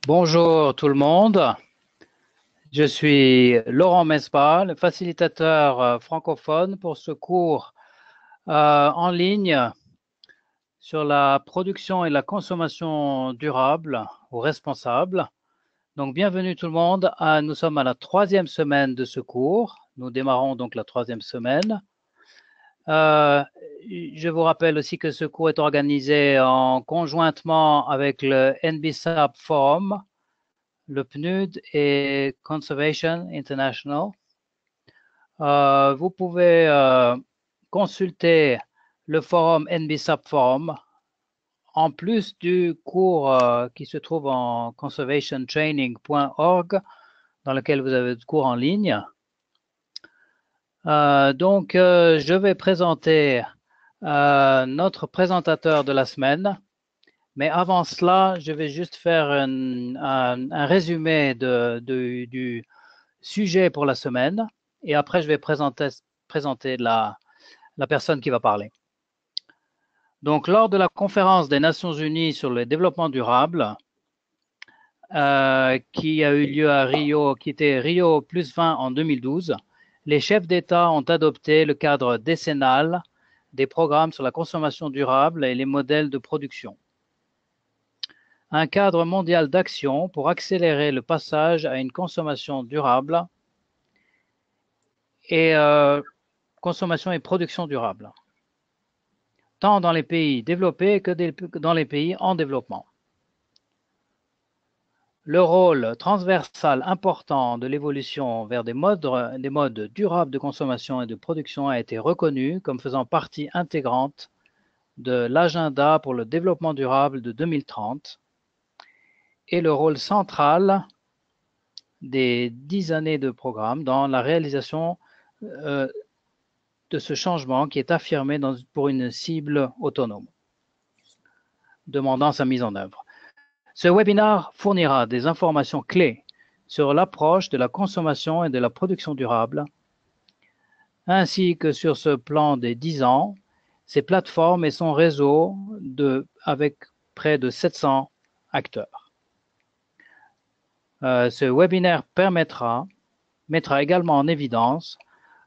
Bonjour tout le monde, je suis Laurent Mespa, le facilitateur francophone pour ce cours en ligne sur la production et la consommation durable ou responsable. Donc bienvenue tout le monde, nous sommes à la troisième semaine de ce cours, nous démarrons donc la troisième semaine. Je vous rappelle aussi que ce cours est organisé en conjointement avec le NBSAP Forum, le PNUD et Conservation International. Vous pouvez consulter le forum NBSAP Forum en plus du cours qui se trouve en conservationtraining.org dans lequel vous avez le cours en ligne. Je vais présenter notre présentateur de la semaine. Mais avant cela, je vais juste faire un résumé du sujet pour la semaine et après je vais présenter la personne qui va parler. Donc, lors de la conférence des Nations Unies sur le développement durable, qui a eu lieu à Rio, qui était Rio plus 20 en 2012, les chefs d'État ont adopté le cadre décennal des programmes sur la consommation durable et les modèles de production. Un cadre mondial d'action pour accélérer le passage à une consommation durable et consommation et production durable, tant dans les pays développés que dans les pays en développement. Le rôle transversal important de l'évolution vers des modes durables de consommation et de production a été reconnu comme faisant partie intégrante de l'agenda pour le développement durable de 2030 et le rôle central des 10 années de programme dans la réalisation de ce changement qui est affirmé pour une cible autonome, demandant sa mise en œuvre. Ce webinaire fournira des informations clés sur l'approche de la consommation et de la production durable, ainsi que sur ce plan des 10 ans, ses plateformes et son réseau avec près de 700 acteurs. Ce webinaire mettra également en évidence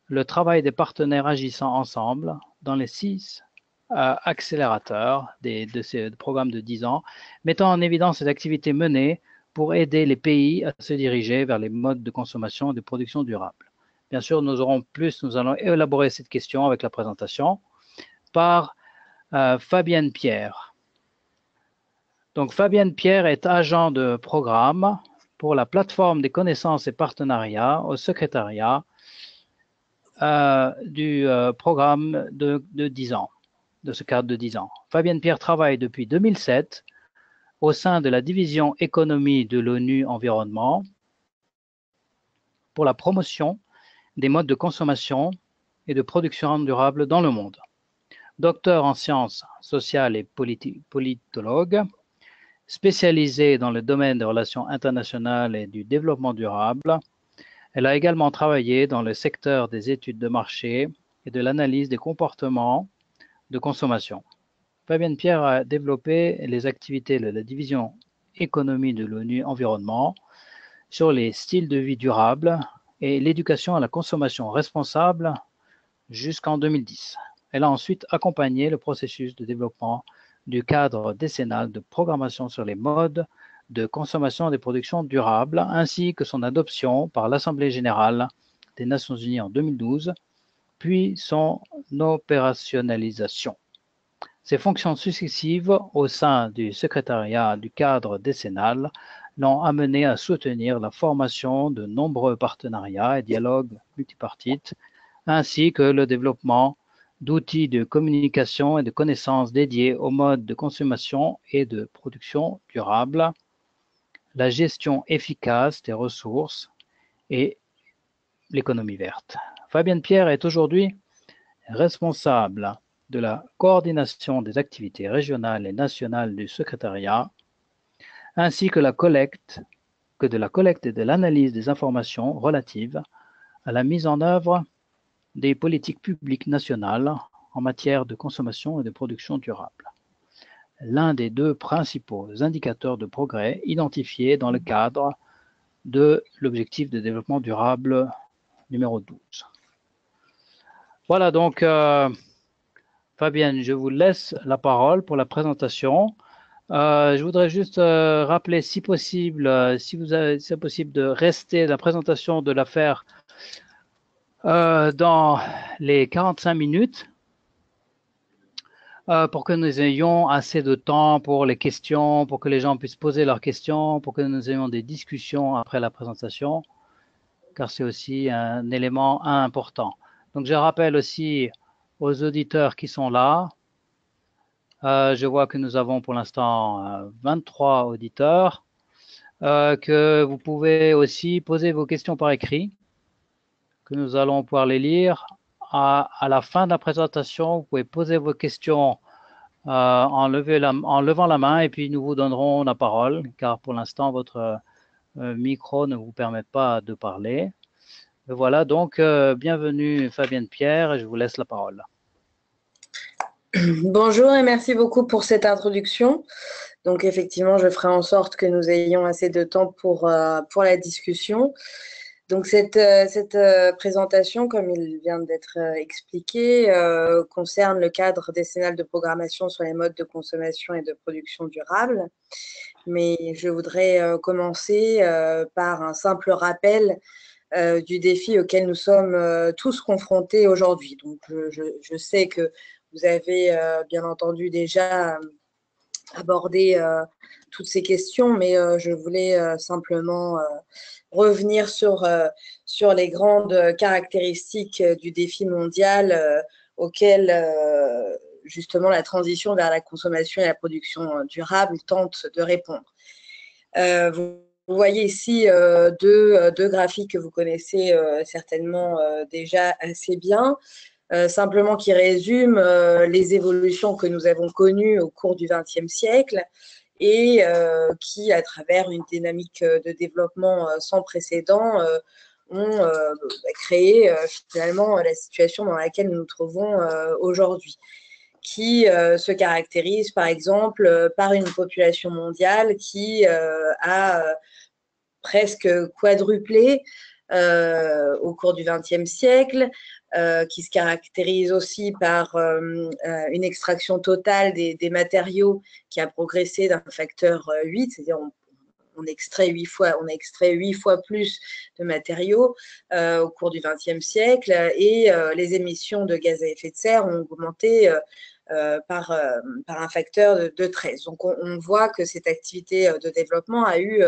le travail des partenaires agissant ensemble dans les 6 accélérateurs de ces programmes de 10 ans, mettant en évidence les activités menées pour aider les pays à se diriger vers les modes de consommation et de production durable. Bien sûr, nous allons élaborer cette question avec la présentation par Fabienne Pierre. Donc, Fabienne Pierre est agent de programme pour la plateforme des connaissances et partenariats au secrétariat du programme de 10 ans, de ce cadre de 10 ans. Fabienne Pierre travaille depuis 2007 au sein de la division économie de l'ONU Environnement pour la promotion des modes de consommation et de production durable dans le monde. Docteur en sciences sociales et politologue, spécialisée dans le domaine des relations internationales et du développement durable, elle a également travaillé dans le secteur des études de marché et de l'analyse des comportements de consommation. Fabienne Pierre a développé les activités de la division économie de l'ONU Environnement sur les styles de vie durables et l'éducation à la consommation responsable jusqu'en 2010. Elle a ensuite accompagné le processus de développement du cadre décennal de programmation sur les modes de consommation des productions durables, ainsi que son adoption par l'Assemblée générale des Nations unies en 2012, puis son opérationnalisation. Ses fonctions successives au sein du secrétariat du cadre décennal l'ont amené à soutenir la formation de nombreux partenariats et dialogues multipartites, ainsi que le développement d'outils de communication et de connaissances dédiés aux modes de consommation et de production durable, la gestion efficace des ressources et l'économie verte. Fabienne Pierre est aujourd'hui responsable de la coordination des activités régionales et nationales du secrétariat, ainsi que de la collecte et de l'analyse des informations relatives à la mise en œuvre des politiques publiques nationales en matière de consommation et de production durable. l'un des deux principaux indicateurs de progrès identifiés dans le cadre de l'objectif de développement durable numéro 12. Voilà donc, Fabienne, je vous laisse la parole pour la présentation. Je voudrais juste rappeler, si possible, si c'est possible de rester la présentation, de la faire dans les 45 minutes pour que nous ayons assez de temps pour les questions, pour que les gens puissent poser leurs questions, pour que nous ayons des discussions après la présentation, car c'est aussi un élément important. Donc, je rappelle aussi aux auditeurs qui sont là, je vois que nous avons pour l'instant 23 auditeurs, que vous pouvez aussi poser vos questions par écrit, que nous allons pouvoir les lire. À la fin de la présentation, vous pouvez poser vos questions en levant la main et puis nous vous donnerons la parole, car pour l'instant, votre micro ne vous permet pas de parler. Et voilà, donc bienvenue Fabienne Pierre, et je vous laisse la parole. Bonjour et merci beaucoup pour cette introduction. Donc effectivement, je ferai en sorte que nous ayons assez de temps pour la discussion. Donc cette présentation, comme il vient d'être expliqué, concerne le cadre décennal de programmation sur les modes de consommation et de production durable. Mais je voudrais commencer par un simple rappel du défi auquel nous sommes tous confrontés aujourd'hui. Donc je sais que vous avez bien entendu déjà abordé toutes ces questions, mais je voulais simplement revenir sur les grandes caractéristiques du défi mondial auquel justement la transition vers la consommation et la production durable tente de répondre. Vous voyez ici deux graphiques que vous connaissez certainement déjà assez bien. Simplement qui résume les évolutions que nous avons connues au cours du XXe siècle et qui, à travers une dynamique de développement sans précédent, ont créé finalement la situation dans laquelle nous nous trouvons aujourd'hui, qui se caractérise par exemple par une population mondiale qui a presque quadruplé au cours du XXe siècle, qui se caractérise aussi par une extraction totale des matériaux qui a progressé d'un facteur 8, c'est-à-dire on extrait 8 fois plus de matériaux au cours du XXe siècle, et les émissions de gaz à effet de serre ont augmenté par un facteur de 13. Donc on voit que cette activité de développement a eu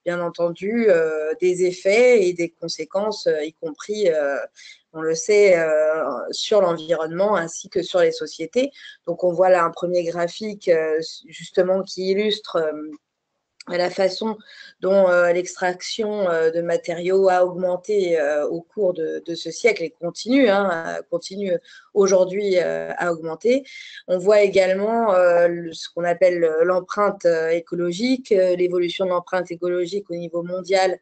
bien entendu des effets et des conséquences, y compris, on le sait, sur l'environnement ainsi que sur les sociétés. Donc on voit là un premier graphique justement qui illustre la façon dont l'extraction de matériaux a augmenté au cours de ce siècle et continue aujourd'hui à augmenter. On voit également ce qu'on appelle l'empreinte écologique, l'évolution de l'empreinte écologique au niveau mondial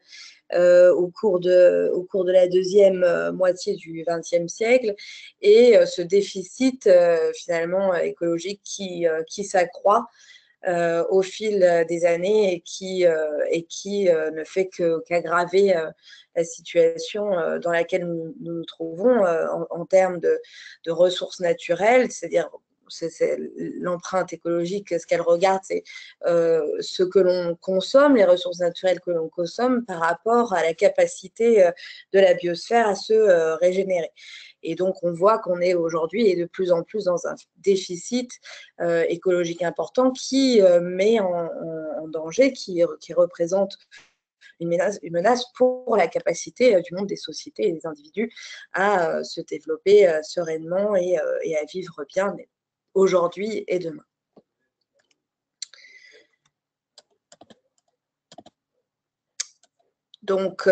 au cours de la deuxième moitié du XXe siècle, et ce déficit finalement écologique qui s'accroît au fil des années et qui ne fait qu'aggraver la situation dans laquelle nous nous trouvons en termes de ressources naturelles, c'est-à-dire l'empreinte écologique, ce qu'elle regarde, c'est ce que l'on consomme, les ressources naturelles que l'on consomme par rapport à la capacité de la biosphère à se régénérer. Et donc, on voit qu'on est aujourd'hui et de plus en plus dans un déficit écologique important qui met en danger, qui représente une menace pour la capacité du monde des sociétés et des individus à se développer sereinement et à vivre bien aujourd'hui et demain. Donc,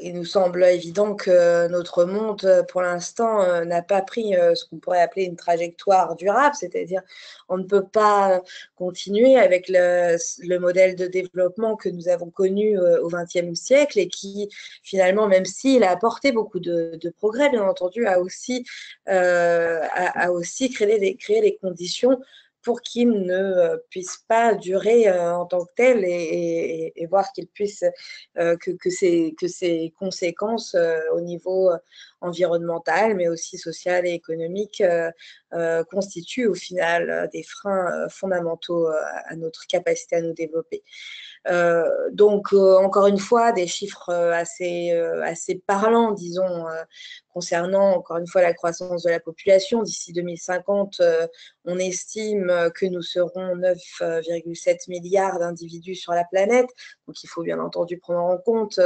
il nous semble évident que notre monde, pour l'instant, n'a pas pris ce qu'on pourrait appeler une trajectoire durable, c'est-à-dire on ne peut pas continuer avec le modèle de développement que nous avons connu au XXe siècle et qui, finalement, même s'il a apporté beaucoup de progrès, bien entendu, a aussi créé les conditions pour qu'il ne puisse pas durer en tant que tel et voir qu'il puisse que ses conséquences au niveau environnemental, mais aussi social et économique constituent au final des freins fondamentaux à notre capacité à nous développer. Donc, encore une fois, des chiffres assez parlants, disons, concernant, encore une fois, la croissance de la population. D'ici 2050, on estime que nous serons 9,7 milliards d'individus sur la planète. Donc, il faut bien entendu prendre en compte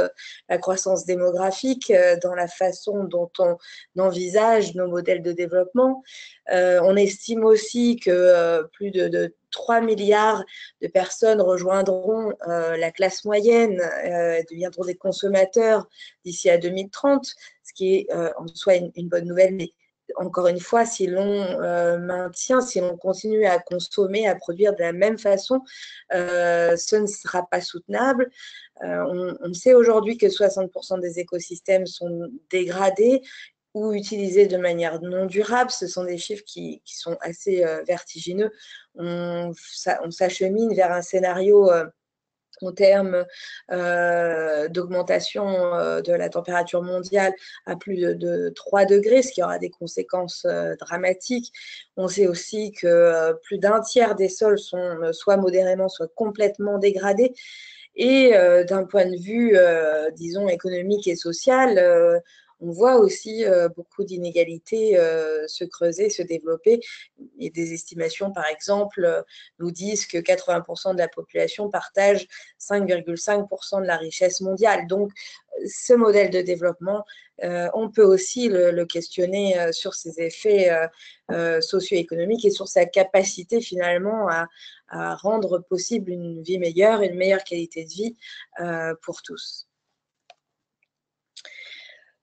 la croissance démographique dans la façon dont on envisage nos modèles de développement. On estime aussi que plus de 3 milliards de personnes rejoindront la classe moyenne, deviendront des consommateurs d'ici à 2030, ce qui est en soi une bonne nouvelle. Mais encore une fois, si l'on maintient, si l'on continue à consommer, à produire de la même façon, ce ne sera pas soutenable. On sait aujourd'hui que 60% des écosystèmes sont dégradés ou utilisés de manière non durable. Ce sont des chiffres qui sont assez vertigineux. On s'achemine vers un scénario en termes d'augmentation de la température mondiale à plus de 3 degrés, ce qui aura des conséquences dramatiques. On sait aussi que plus d'un tiers des sols sont soit modérément, soit complètement dégradés. Et d'un point de vue, disons, économique et social, on voit aussi beaucoup d'inégalités se creuser, se développer. Et des estimations, par exemple, nous disent que 80% de la population partage 5,5% de la richesse mondiale. Donc, ce modèle de développement, on peut aussi le questionner sur ses effets socio-économiques et sur sa capacité finalement à rendre possible une vie meilleure, une meilleure qualité de vie pour tous.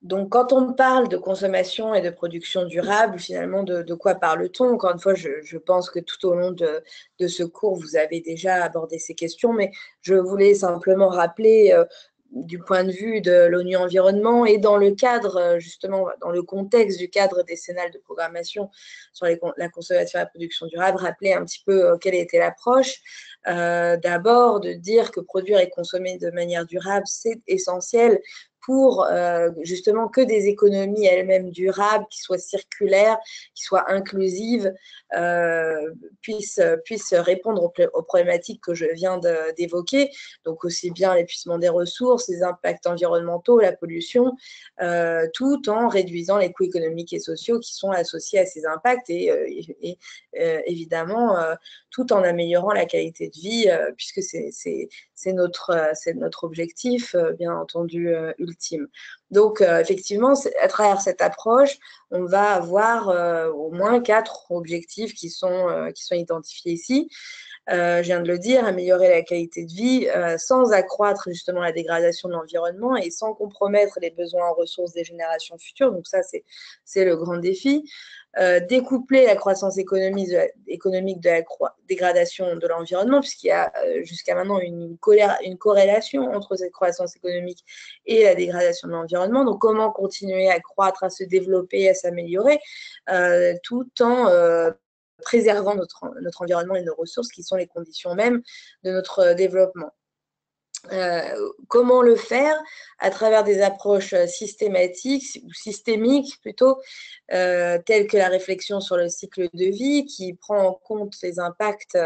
Donc, quand on parle de consommation et de production durable, finalement, de quoi parle-t-on? Encore une fois, je pense que tout au long de ce cours, vous avez déjà abordé ces questions, mais je voulais simplement rappeler du point de vue de l'ONU Environnement et dans le cadre, justement, dans le contexte du cadre décennal de programmation sur la consommation et la production durable, rappeler un petit peu quelle était l'approche. D'abord, de dire que produire et consommer de manière durable, c'est essentiel pour justement que des économies elles-mêmes durables, qui soient circulaires, qui soient inclusives, puissent répondre aux problématiques que je viens d'évoquer, donc aussi bien l'épuisement des ressources, les impacts environnementaux, la pollution, tout en réduisant les coûts économiques et sociaux qui sont associés à ces impacts et évidemment tout en améliorant la qualité de vie, puisque c'est notre objectif, bien entendu, ultime. Donc, effectivement, à travers cette approche, on va avoir au moins 4 objectifs qui sont identifiés ici. Je viens de le dire, améliorer la qualité de vie sans accroître justement la dégradation de l'environnement et sans compromettre les besoins en ressources des générations futures. Donc ça, c'est le grand défi. Découpler la croissance économique de la dégradation de l'environnement, puisqu'il y a jusqu'à maintenant une corrélation entre cette croissance économique et la dégradation de l'environnement. Donc, comment continuer à croître, à se développer, à s'améliorer, tout en préservant notre environnement et nos ressources, qui sont les conditions mêmes de notre développement. Comment le faire? À travers des approches systématiques ou systémiques plutôt, telles que la réflexion sur le cycle de vie, qui prend en compte les impacts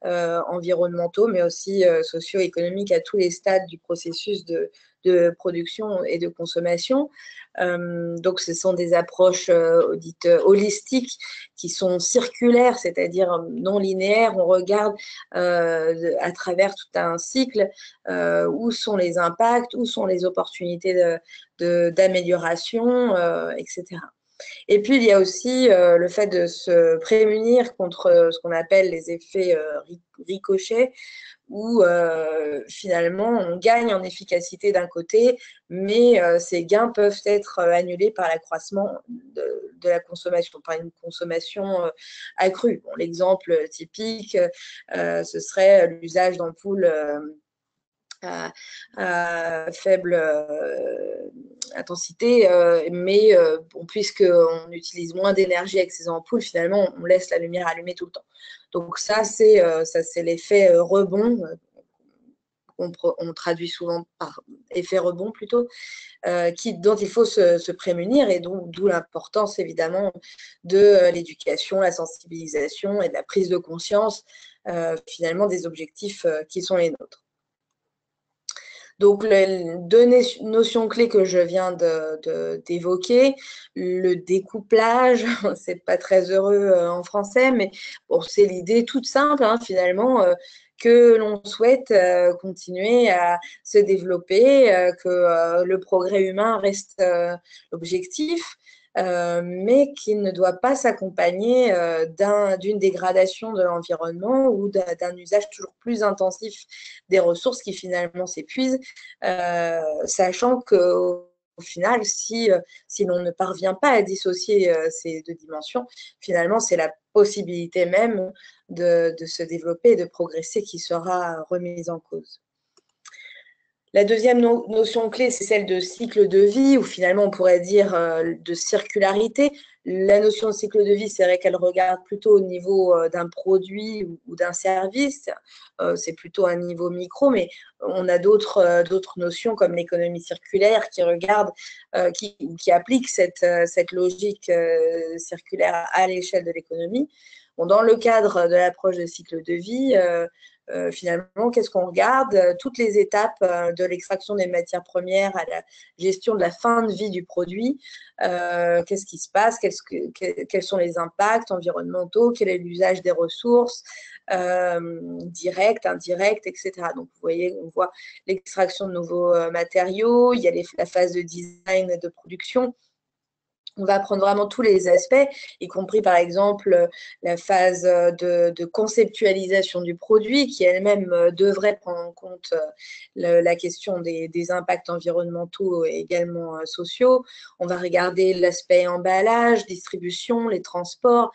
environnementaux, mais aussi socio-économiques à tous les stades du processus de production et de consommation. Donc, ce sont des approches dites holistiques qui sont circulaires, c'est-à-dire non linéaires. On regarde à travers tout un cycle où sont les impacts, où sont les opportunités d'amélioration, etc. Et puis, il y a aussi le fait de se prémunir contre ce qu'on appelle les effets ricochets, où finalement on gagne en efficacité d'un côté, mais ces gains peuvent être annulés par l'accroissement de la consommation, par une consommation accrue. Bon, l'exemple typique, ce serait l'usage d'ampoules à faible intensité, mais bon, puisqu'on utilise moins d'énergie avec ces ampoules, finalement, on laisse la lumière allumée tout le temps. Donc ça, c'est l'effet rebond, on traduit souvent par effet rebond plutôt, dont il faut se prémunir, et d'où l'importance évidemment de l'éducation, la sensibilisation et de la prise de conscience finalement des objectifs qui sont les nôtres. Donc, les deux notions clés que je viens d'évoquer, le découplage, c'est pas très heureux en français, mais bon, c'est l'idée toute simple, hein, finalement, que l'on souhaite continuer à se développer, que le progrès humain reste l'objectif, mais qui ne doit pas s'accompagner d'une dégradation de l'environnement ou d'un usage toujours plus intensif des ressources qui finalement s'épuisent, sachant qu'au final, si l'on ne parvient pas à dissocier ces deux dimensions, finalement, c'est la possibilité même de se développer et de progresser qui sera remise en cause. La deuxième notion clé, c'est celle de cycle de vie, ou finalement on pourrait dire de circularité. La notion de cycle de vie, c'est vrai qu'elle regarde plutôt au niveau d'un produit ou d'un service. C'est plutôt un niveau micro, mais on a d'autres notions comme l'économie circulaire qui regarde, qui applique cette logique circulaire à l'échelle de l'économie. Bon, dans le cadre de l'approche de cycle de vie, finalement, qu'est-ce qu'on regarde? Toutes les étapes de l'extraction des matières premières à la gestion de la fin de vie du produit. Qu'est-ce qui se passe? Quels sont les impacts environnementaux? Quel est l'usage des ressources directes, indirectes, etc. Donc, vous voyez, on voit l'extraction de nouveaux matériaux, il y a la phase de design et de production. On va prendre vraiment tous les aspects, y compris par exemple la phase de conceptualisation du produit qui elle-même devrait prendre en compte la question des impacts environnementaux et également sociaux. On va regarder l'aspect emballage, distribution, les transports,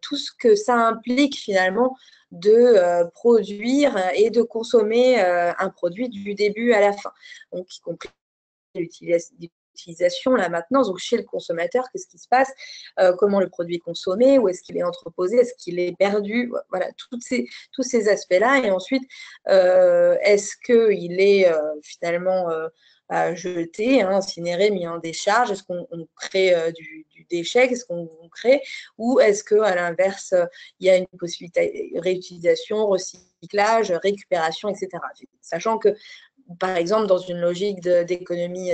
tout ce que ça implique finalement de produire et de consommer un produit du début à la fin. Donc, y compris l'utilisation, la maintenance, donc chez le consommateur, qu'est-ce qui se passe, comment le produit est consommé, où est-ce qu'il est entreposé, est-ce qu'il est perdu, voilà, tous ces aspects-là. Et ensuite, est-ce qu'il est finalement jeté, hein, incinéré, mis en décharge? Est-ce qu'on crée du déchet? Qu'est-ce qu'on crée? Ou est-ce qu'à l'inverse, il y a une possibilité de réutilisation, recyclage, récupération, etc. Sachant que, par exemple, dans une logique d'économie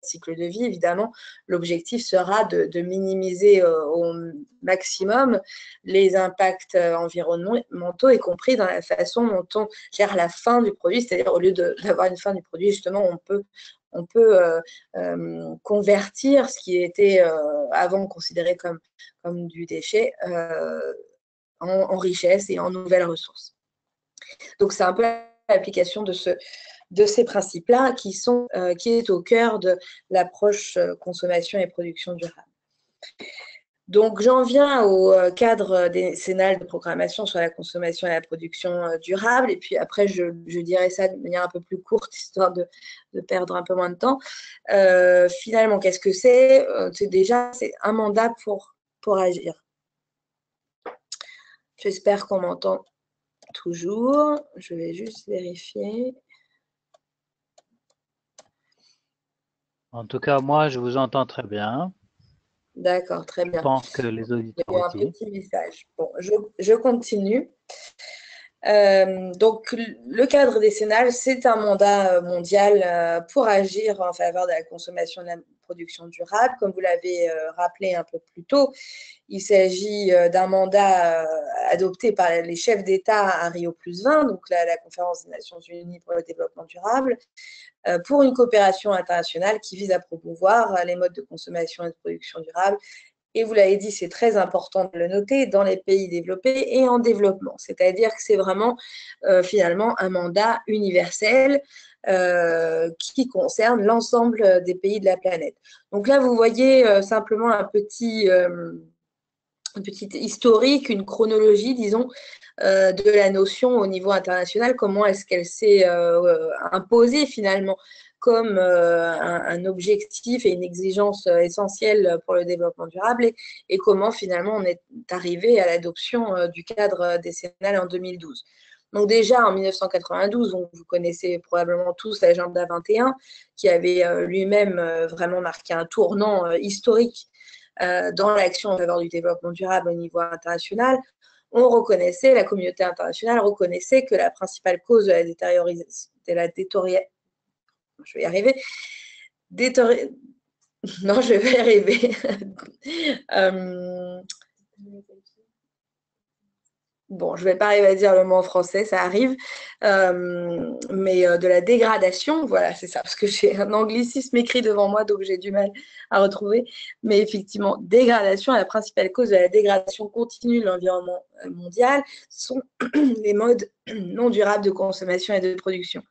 cycle de vie, évidemment, l'objectif sera de minimiser au maximum les impacts environnementaux, y compris dans la façon dont on gère la fin du produit, c'est-à-dire au lieu d'avoir une fin du produit, justement, on peut convertir ce qui était avant considéré comme du déchet en richesse et en nouvelles ressources. Donc, c'est un peu l'application de ces principes-là qui est au cœur de l'approche consommation et production durable. Donc, j'en viens au cadre décennal de programmation sur la consommation et la production durable. Et puis après, je dirais ça de manière un peu plus courte, histoire de perdre un peu moins de temps. Finalement, qu'est-ce que c'est? C'est un mandat pour agir. J'espère qu'on m'entend toujours. Je vais juste vérifier. En tout cas, moi, je vous entends très bien. D'accord, très bien. Je pense que les auditeurs Il y a aussi. un petit message. Bon, je continue. Donc, le cadre décennal, c'est un mandat mondial pour agir en faveur de la consommation et de la production durable. Comme vous l'avez rappelé un peu plus tôt, il s'agit d'un mandat adopté par les chefs d'État à Rio+20, donc la conférence des Nations Unies pour le développement durable, pour une coopération internationale qui vise à promouvoir les modes de consommation et de production durable. Et vous l'avez dit, c'est très important de le noter, dans les pays développés et en développement. C'est-à-dire que c'est vraiment finalement un mandat universel qui concerne l'ensemble des pays de la planète. Donc là, vous voyez simplement un petit historique, une chronologie, disons, de la notion au niveau international, comment est-ce qu'elle s'est imposée finalement comme un objectif et une exigence essentielle pour le développement durable et comment finalement on est arrivé à l'adoption du cadre décennal en 2012. Donc déjà en 1992, vous connaissez probablement tous l'agenda 21 qui avait lui-même vraiment marqué un tournant historique dans l'action en faveur du développement durable au niveau international. On reconnaissait, la communauté internationale reconnaissait que la principale cause de la je vais y arriver, non, je vais y arriver. Bon, je ne vais pas arriver à dire le mot en français, ça arrive, mais de la dégradation, voilà, c'est ça, parce que j'ai un anglicisme écrit devant moi, donc j'ai du mal à retrouver, mais effectivement, dégradation, la principale cause de la dégradation continue de l'environnement mondial sont les modes non durables de consommation et de production.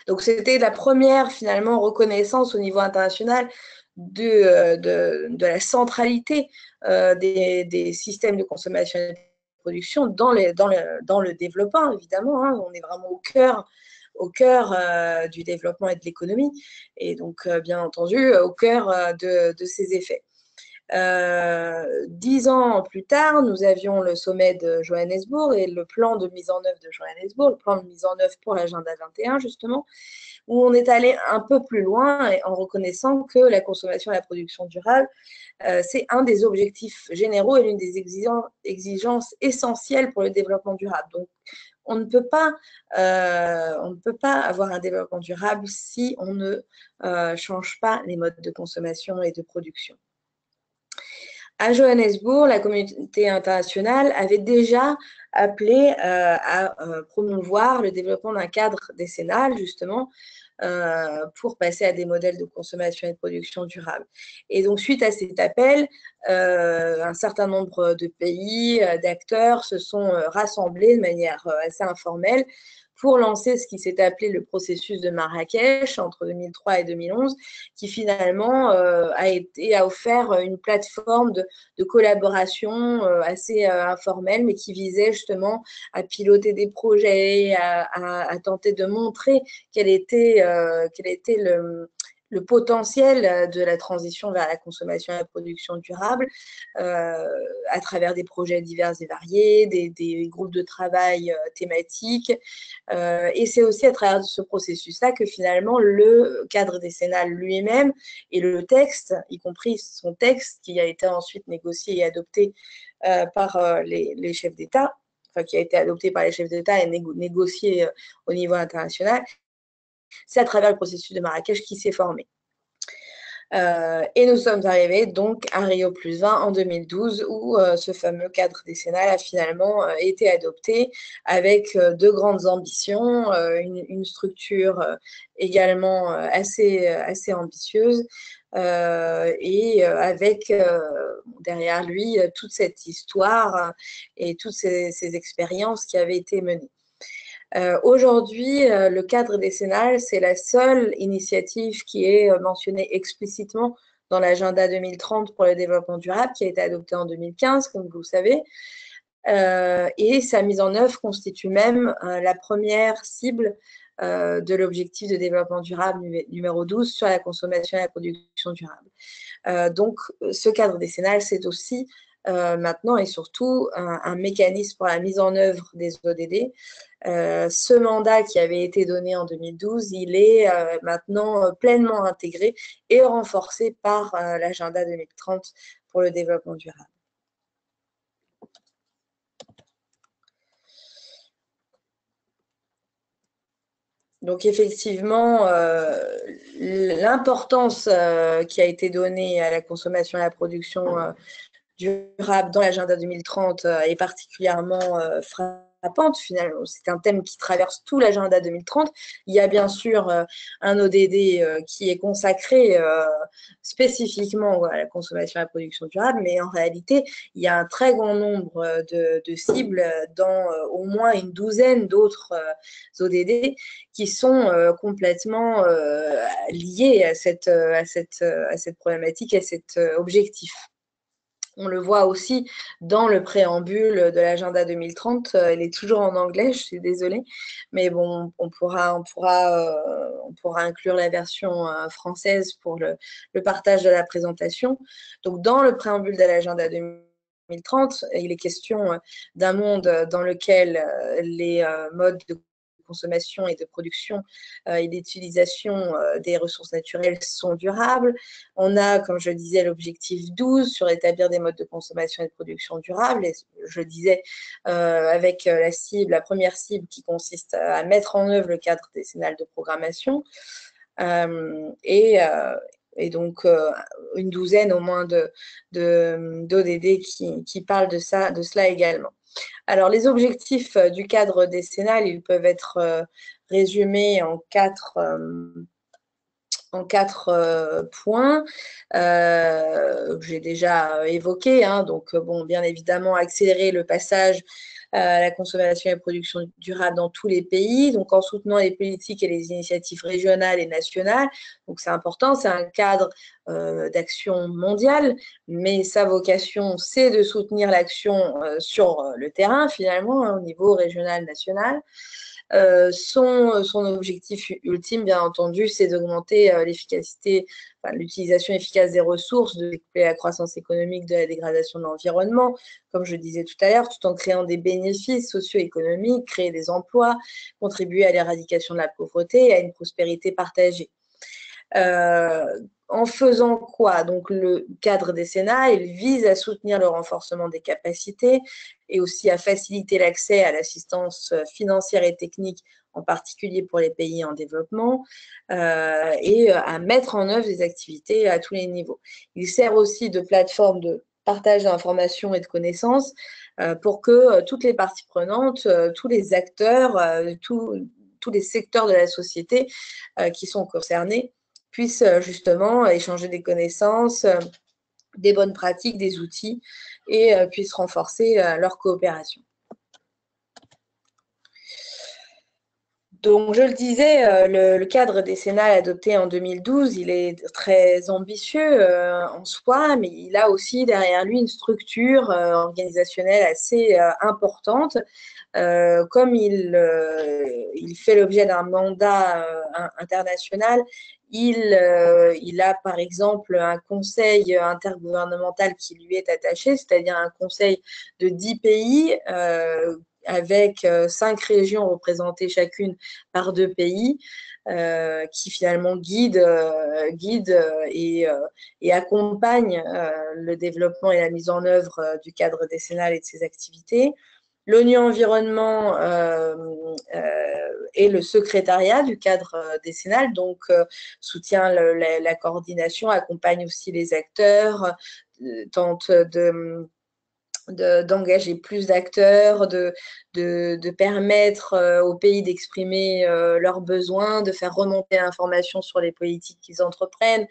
Donc, c'était la première, finalement, reconnaissance au niveau international de la centralité des systèmes de consommation et de production dans le développement, évidemment. Hein. On est vraiment au cœur du développement et de l'économie, et donc, bien entendu, au cœur de ces effets. 10 ans plus tard, nous avions le sommet de Johannesburg et le plan de mise en œuvre de Johannesburg, le plan de mise en œuvre pour l'agenda 21, justement, où on est allé un peu plus loin en reconnaissant que la consommation et la production durable, c'est un des objectifs généraux et l'une des exigences essentielles pour le développement durable. Donc, on ne peut pas avoir un développement durable si on ne change pas les modes de consommation et de production. À Johannesburg, la communauté internationale avait déjà appelé à promouvoir le développement d'un cadre décennal, justement, pour passer à des modèles de consommation et de production durable. Et donc, suite à cet appel, un certain nombre de pays, d'acteurs se sont rassemblés de manière assez informelle pour lancer ce qui s'est appelé le processus de Marrakech entre 2003 et 2011, qui finalement a offert une plateforme de collaboration assez informelle, mais qui visait justement à piloter des projets, à tenter de montrer quel était le potentiel de la transition vers la consommation et la production durable à travers des projets divers et variés, des groupes de travail thématiques. Et c'est aussi à travers ce processus-là que finalement le cadre décennal lui-même et le texte, y compris son texte qui a été ensuite négocié et adopté par les chefs d'État, enfin qui a été adopté par les chefs d'État et négocié au niveau international, c'est à travers le processus de Marrakech qui s'est formé. Et nous sommes arrivés donc à Rio + 20 en 2012 où ce fameux cadre décennal a finalement été adopté avec de grandes ambitions, une structure également assez ambitieuse et avec derrière lui toute cette histoire et toutes ces expériences qui avaient été menées. Aujourd'hui, le cadre décennal, c'est la seule initiative qui est mentionnée explicitement dans l'agenda 2030 pour le développement durable, qui a été adopté en 2015, comme vous le savez. Et sa mise en œuvre constitue même la première cible de l'objectif de développement durable numéro 12 sur la consommation et la production durable. Donc, ce cadre décennal, c'est aussi maintenant et surtout un mécanisme pour la mise en œuvre des ODD. Ce mandat qui avait été donné en 2012, il est maintenant pleinement intégré et renforcé par l'agenda 2030 pour le développement durable. Donc effectivement, l'importance qui a été donnée à la consommation et à la production durable dans l'agenda 2030 est particulièrement frappante. Finalement, c'est un thème qui traverse tout l'agenda 2030. Il y a bien sûr un ODD qui est consacré spécifiquement à la consommation et à la production durable, mais en réalité, il y a un très grand nombre de cibles dans au moins une douzaine d'autres ODD qui sont complètement liées à cette problématique, à cet objectif. On le voit aussi dans le préambule de l'agenda 2030. Il est toujours en anglais, je suis désolée, mais bon, on pourra inclure la version française pour le partage de la présentation. Donc, dans le préambule de l'agenda 2030, il est question d'un monde dans lequel les modes de consommation et de production et d'utilisation des ressources naturelles sont durables. On a, comme je disais, l'objectif 12 sur établir des modes de consommation et de production durables. Et je disais avec la première cible qui consiste à mettre en œuvre le cadre décennal de programmation et donc une douzaine au moins d'ODD qui parlent de cela également. Alors, les objectifs du cadre décennal, ils peuvent être résumés en quatre points que j'ai déjà évoqués. Donc, bon, bien évidemment, accélérer le passage à la consommation et la production durable dans tous les pays, donc en soutenant les politiques et les initiatives régionales et nationales. Donc, c'est important, c'est un cadre d'action mondiale, mais sa vocation, c'est de soutenir l'action sur le terrain, finalement, au niveau régional, national. Son objectif ultime, bien entendu, c'est d'augmenter l'efficacité, l'utilisation efficace des ressources, de découper la croissance économique de la dégradation de l'environnement, comme je disais tout à l'heure, tout en créant des bénéfices socio-économiques, créer des emplois, contribuer à l'éradication de la pauvreté et à une prospérité partagée. En faisant quoi? Donc, le cadre décennal, il vise à soutenir le renforcement des capacités et aussi à faciliter l'accès à l'assistance financière et technique, en particulier pour les pays en développement, et à mettre en œuvre des activités à tous les niveaux. Il sert aussi de plateforme de partage d'informations et de connaissances pour que toutes les parties prenantes, tous les acteurs, tous les secteurs de la société qui sont concernés puissent justement échanger des connaissances, des bonnes pratiques, des outils et puissent renforcer leur coopération. Donc, je le disais, le cadre décennal adopté en 2012, il est très ambitieux en soi, mais il a aussi derrière lui une structure organisationnelle assez importante. Comme il fait l'objet d'un mandat international, il a par exemple un conseil intergouvernemental qui lui est attaché, c'est-à-dire un conseil de 10 pays avec 5 régions représentées chacune par 2 pays, qui finalement guide et accompagne le développement et la mise en œuvre du cadre décennal et de ses activités. L'ONU Environnement est le secrétariat du cadre décennal, donc soutient la coordination, accompagne aussi les acteurs, tente d'engager plus d'acteurs, de permettre aux pays d'exprimer leurs besoins, de faire remonter l'information sur les politiques qu'ils entreprennent,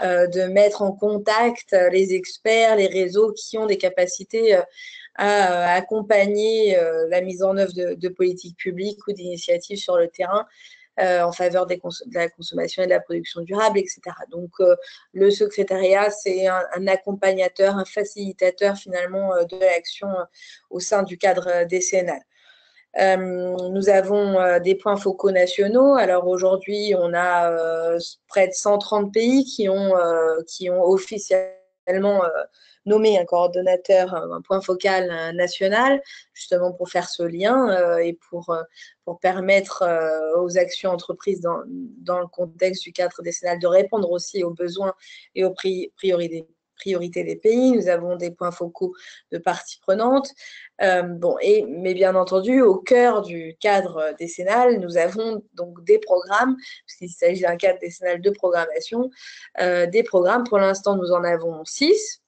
de mettre en contact les experts, les réseaux qui ont des capacités à accompagner la mise en œuvre de politiques publiques ou d'initiatives sur le terrain en faveur de la consommation et de la production durable, etc. Donc, le secrétariat, c'est un accompagnateur, un facilitateur finalement de l'action au sein du cadre décennal. Nous avons des points focaux nationaux. Alors aujourd'hui, on a près de 130 pays qui ont officiellement nommé un coordonnateur, un point focal national, justement pour faire ce lien et pour permettre aux actions entreprises dans le contexte du cadre décennal de répondre aussi aux besoins et aux priorités des pays. Nous avons des points focaux de parties prenantes. Mais bien entendu, au cœur du cadre décennal, nous avons donc des programmes, puisqu'il s'agit d'un cadre décennal de programmation, des programmes. Pour l'instant, nous en avons 6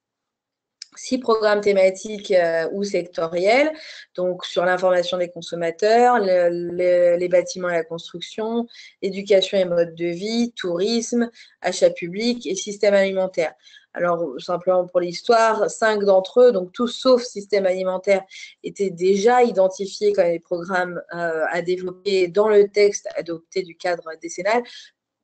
programmes thématiques ou sectoriels, donc sur l'information des consommateurs, les bâtiments et la construction, éducation et mode de vie, tourisme, achat public et système alimentaire. Alors, simplement pour l'histoire, 5 d'entre eux, donc tous sauf système alimentaire, étaient déjà identifiés comme des programmes à développer dans le texte adopté du cadre décennal.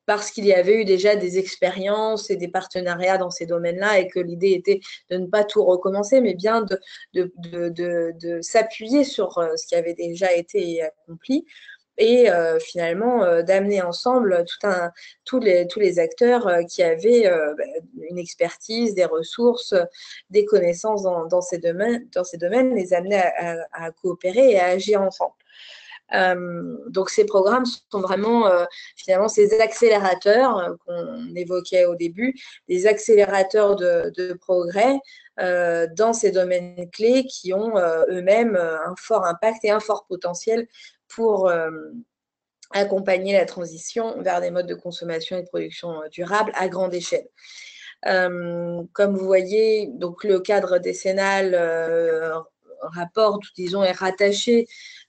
parce qu'il y avait eu déjà des expériences et des partenariats dans ces domaines-là et que l'idée était de ne pas tout recommencer, mais bien de s'appuyer sur ce qui avait déjà été accompli et finalement d'amener ensemble tous les acteurs qui avaient une expertise, des ressources, des connaissances dans ces domaines, les amener à coopérer et à agir ensemble. Donc, ces programmes sont vraiment finalement ces accélérateurs qu'on évoquait au début, des accélérateurs de progrès dans ces domaines clés qui ont eux-mêmes un fort impact et un fort potentiel pour accompagner la transition vers des modes de consommation et de production durables à grande échelle. Comme vous voyez, donc le cadre décennal rapporte, disons, est rattaché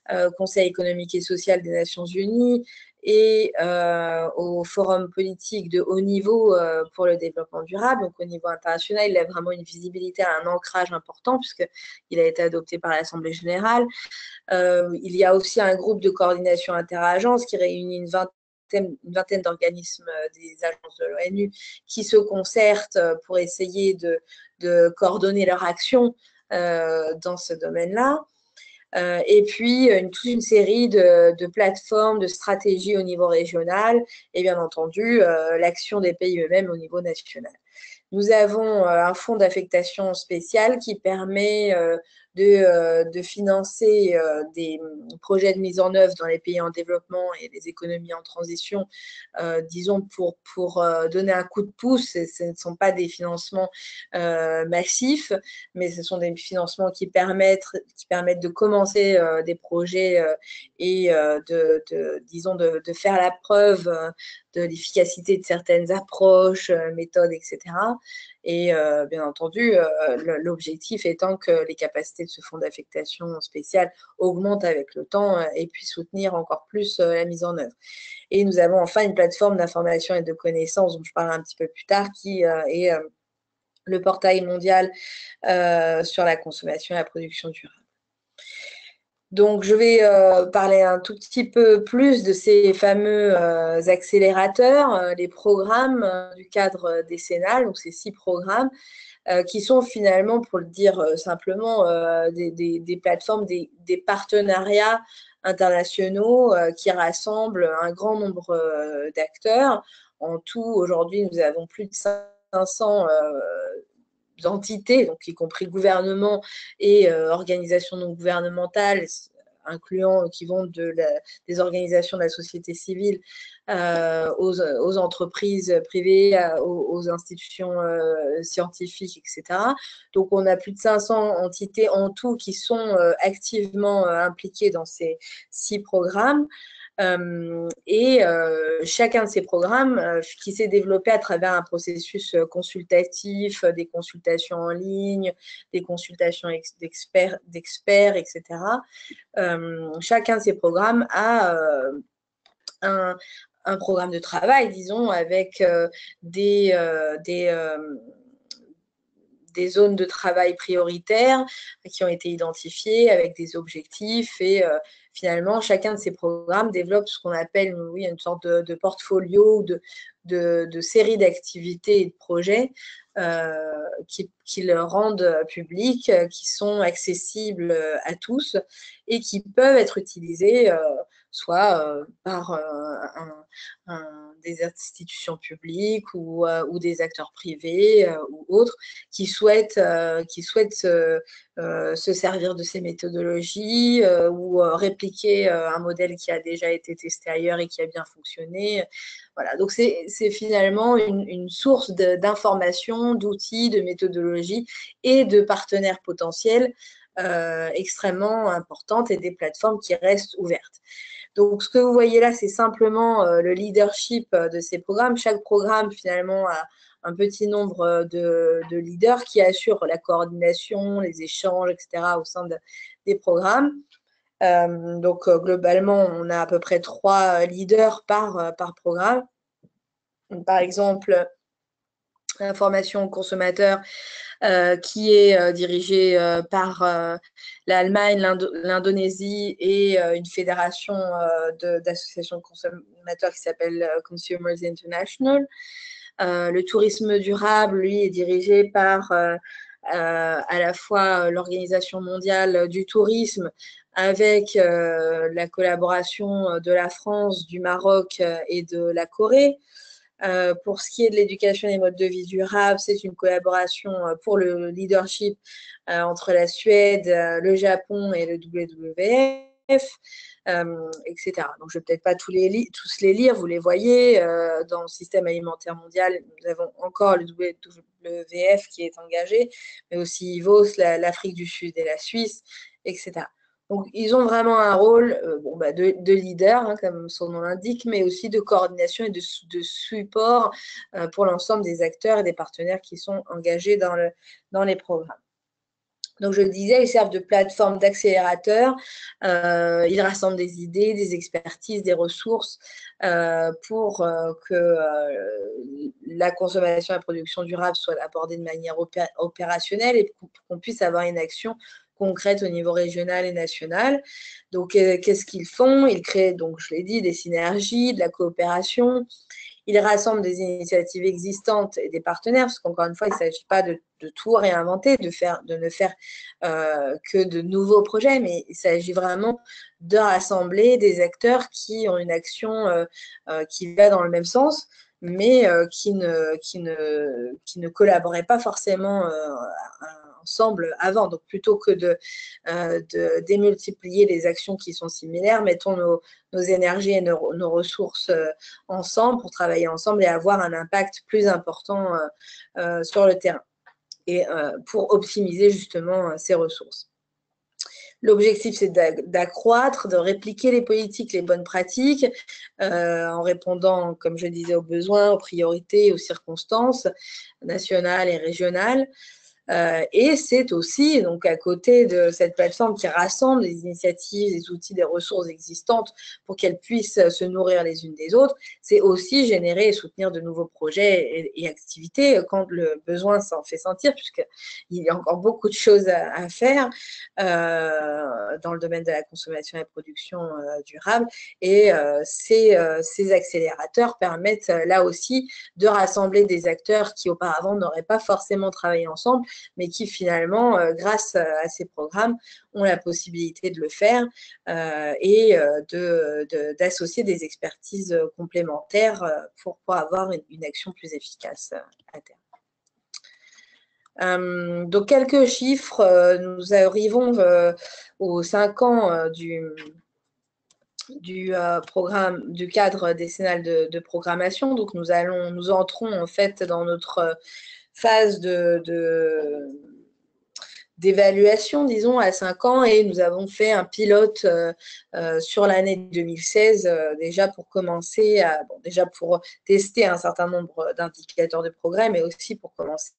au Conseil économique et social des Nations Unies et au Forum politique de haut niveau pour le développement durable. Donc, au niveau international, il a vraiment une visibilité, un ancrage important puisqu'il a été adopté par l'Assemblée générale. Il y a aussi un groupe de coordination interagences qui réunit une vingtaine d'organismes des agences de l'ONU qui se concertent pour essayer de coordonner leur action dans ce domaine-là. Et puis, toute une série de plateformes, de stratégies au niveau régional et bien entendu, l'action des pays eux-mêmes au niveau national. Nous avons un fonds d'affectation spéciale qui permet de financer des projets de mise en œuvre dans les pays en développement et les économies en transition, disons pour donner un coup de pouce. Ce ne sont pas des financements massifs, mais ce sont des financements qui permettent de commencer des projets et disons de faire la preuve de l'efficacité de certaines approches, méthodes, etc. Et bien entendu, l'objectif étant que les capacités de ce fonds d'affectation spéciale augmentent avec le temps et puissent soutenir encore plus la mise en œuvre. Et nous avons enfin une plateforme d'information et de connaissances dont je parlerai un petit peu plus tard qui est le portail mondial sur la consommation et la production durable. Donc, je vais parler un tout petit peu plus de ces fameux accélérateurs, les programmes du cadre décennal, donc ces 6 programmes, qui sont finalement, pour le dire simplement, des plateformes, des partenariats internationaux qui rassemblent un grand nombre d'acteurs. En tout, aujourd'hui, nous avons plus de 500 entités, donc y compris gouvernements et organisations non gouvernementales, incluant qui vont des organisations de la société civile aux entreprises privées, aux institutions scientifiques, etc. Donc, on a plus de 500 entités en tout qui sont activement impliquées dans ces 6 programmes. Et chacun de ces programmes qui s'est développé à travers un processus consultatif, des consultations en ligne, des consultations d'experts, etc. Chacun de ces programmes a un programme de travail, disons, avec des zones de travail prioritaires qui ont été identifiées avec des objectifs et finalement, chacun de ces programmes développe ce qu'on appelle une sorte de portfolio, de série d'activités et de projets qui le rendent public, qui sont accessibles à tous et qui peuvent être utilisés soit par des institutions publiques ou des acteurs privés ou autres qui souhaitent se servir de ces méthodologies ou répliquer un modèle qui a déjà été testé ailleurs et qui a bien fonctionné. Voilà, donc c'est finalement une source d'informations, d'outils, de méthodologies et de partenaires potentiels extrêmement importantes et des plateformes qui restent ouvertes. Donc, ce que vous voyez là, c'est simplement le leadership de ces programmes. Chaque programme, finalement, a un petit nombre de leaders qui assurent la coordination, les échanges, etc. au sein des programmes. Donc, globalement, on a à peu près 3 leaders par programme. Par exemple, information aux consommateurs qui est dirigée par l'Allemagne, l'Indonésie et une fédération d'associations de consommateurs qui s'appelle Consumers International. Le tourisme durable, lui, est dirigé par à la fois l'Organisation mondiale du tourisme avec la collaboration de la France, du Maroc et de la Corée. Pour ce qui est de l'éducation et des modes de vie durables, c'est une collaboration pour le leadership entre la Suède, le Japon et le WWF, etc. Donc, je ne vais peut-être pas tous les lire, vous les voyez. Dans le système alimentaire mondial, nous avons encore le WWF qui est engagé, mais aussi IVOS, l'Afrique du Sud et la Suisse, etc. Donc, ils ont vraiment un rôle de leader, hein, comme son nom l'indique, mais aussi de coordination et de support pour l'ensemble des acteurs et des partenaires qui sont engagés dans les programmes. Donc, je le disais, ils servent de plateforme d'accélérateur. Ils rassemblent des idées, des expertises, des ressources pour que la consommation et la production durable soient abordées de manière opérationnelle et qu'on puisse avoir une action concrètes au niveau régional et national. Donc, qu'est-ce qu'ils font? Ils créent, donc, je l'ai dit, des synergies, de la coopération. Ils rassemblent des initiatives existantes et des partenaires, parce qu'encore une fois, il ne s'agit pas de tout réinventer, de ne faire que de nouveaux projets, mais il s'agit vraiment de rassembler des acteurs qui ont une action qui va dans le même sens, mais qui ne collaboraient pas forcément ensemble avant. Donc, plutôt que de démultiplier les actions qui sont similaires, mettons nos énergies et nos ressources ensemble pour travailler ensemble et avoir un impact plus important sur le terrain et pour optimiser justement ces ressources. L'objectif, c'est d'accroître, de répliquer les politiques, les bonnes pratiques, en répondant, comme je disais, aux besoins, aux priorités, aux circonstances nationales et régionales. Et c'est aussi, donc, à côté de cette plateforme qui rassemble des initiatives, des outils, des ressources existantes pour qu'elles puissent se nourrir les unes des autres, c'est aussi générer et soutenir de nouveaux projets et activités quand le besoin s'en fait sentir, puisqu'il y a encore beaucoup de choses à faire dans le domaine de la consommation et la production durable. Et ces accélérateurs permettent là aussi de rassembler des acteurs qui auparavant n'auraient pas forcément travaillé ensemble, mais qui finalement, grâce à ces programmes, ont la possibilité de le faire et d'associer des expertises complémentaires pour avoir une action plus efficace à terme. Donc, quelques chiffres. Nous arrivons aux 5 ans du cadre décennal de programmation. Donc, nous entrons en fait dans notre phase d'évaluation, disons, à 5 ans, et nous avons fait un pilote sur l'année 2016 déjà pour commencer déjà pour tester un certain nombre d'indicateurs de progrès, mais aussi pour commencer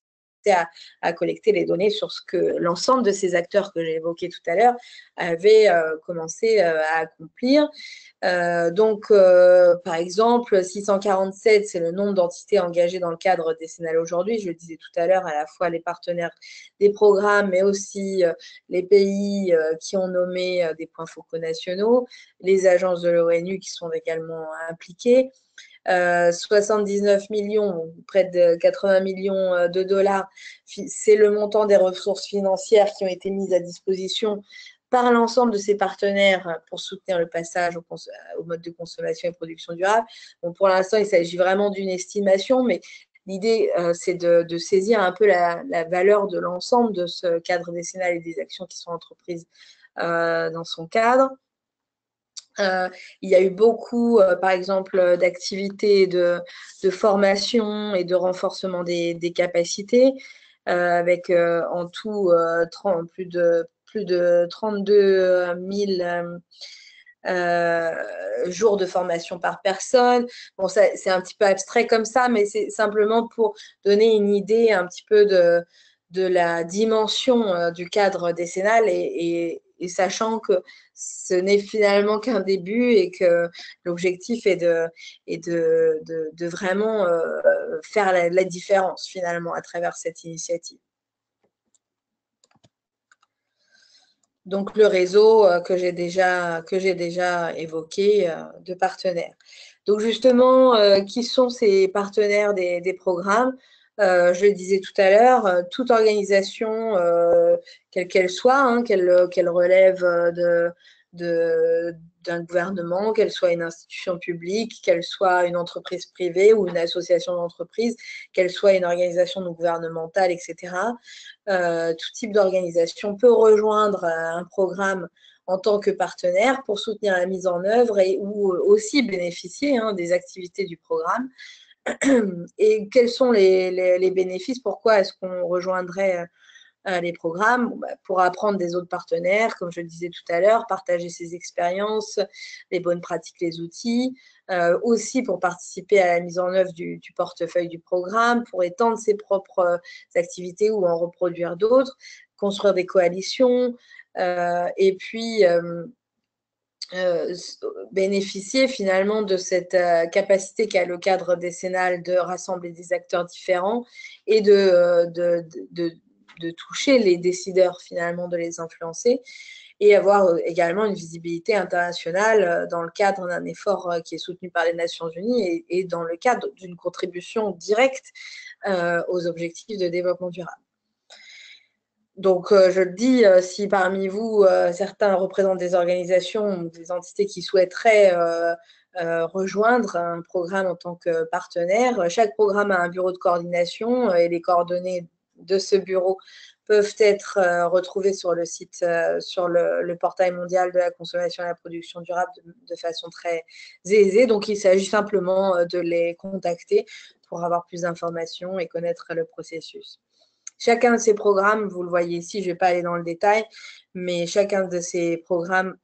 à collecter les données sur ce que l'ensemble de ces acteurs que j'ai évoqués tout à l'heure avaient commencé à accomplir. Donc, par exemple, 647, c'est le nombre d'entités engagées dans le cadre décennal aujourd'hui. Je le disais tout à l'heure, à la fois les partenaires des programmes, mais aussi les pays qui ont nommé des points focaux nationaux, les agences de l'ONU qui sont également impliquées. 79 millions, près de 80 millions de dollars, c'est le montant des ressources financières qui ont été mises à disposition par l'ensemble de ces partenaires pour soutenir le passage au mode de consommation et production durable. Bon, pour l'instant, il s'agit vraiment d'une estimation, mais l'idée, c'est de saisir un peu la valeur de l'ensemble de ce cadre décennal et des actions qui sont entreprises dans son cadre. Il y a eu beaucoup, par exemple, d'activités de formation et de renforcement des capacités, avec en tout plus de 32 000 jours de formation par personne. Bon, c'est un petit peu abstrait comme ça, mais c'est simplement pour donner une idée un petit peu de la dimension du cadre décennal et sachant que ce n'est finalement qu'un début et que l'objectif est de vraiment faire la différence finalement à travers cette initiative. Donc, le réseau que j'ai déjà évoqué de partenaires. Donc, justement, qui sont ces partenaires des programmes? Je le disais tout à l'heure, toute organisation, quelle qu'elle soit, hein, qu'elle relève d'un gouvernement, qu'elle soit une institution publique, qu'elle soit une entreprise privée ou une association d'entreprise, qu'elle soit une organisation non gouvernementale, etc. Tout type d'organisation peut rejoindre un programme en tant que partenaire pour soutenir la mise en œuvre ou aussi bénéficier des activités du programme. Et quels sont les bénéfices? Pourquoi est-ce qu'on rejoindrait les programmes? Pour apprendre des autres partenaires, comme je le disais tout à l'heure, partager ses expériences, les bonnes pratiques, les outils, aussi pour participer à la mise en œuvre du portefeuille du programme, pour étendre ses propres activités ou en reproduire d'autres, construire des coalitions, et puis bénéficier finalement de cette capacité qu'a le cadre décennal de rassembler des acteurs différents et de toucher les décideurs finalement, de les influencer et avoir également une visibilité internationale dans le cadre d'un effort qui est soutenu par les Nations Unies et dans le cadre d'une contribution directe aux objectifs de développement durable. Donc, je le dis, si parmi vous, certains représentent des organisations ou des entités qui souhaiteraient rejoindre un programme en tant que partenaire, chaque programme a un bureau de coordination et les coordonnées de ce bureau peuvent être retrouvées sur le site, sur le portail mondial de la consommation et la production durable de façon très aisée. Donc, il s'agit simplement de les contacter pour avoir plus d'informations et connaître le processus. Chacun de ces programmes, vous le voyez ici, je ne vais pas aller dans le détail, mais chacun de ces programmes,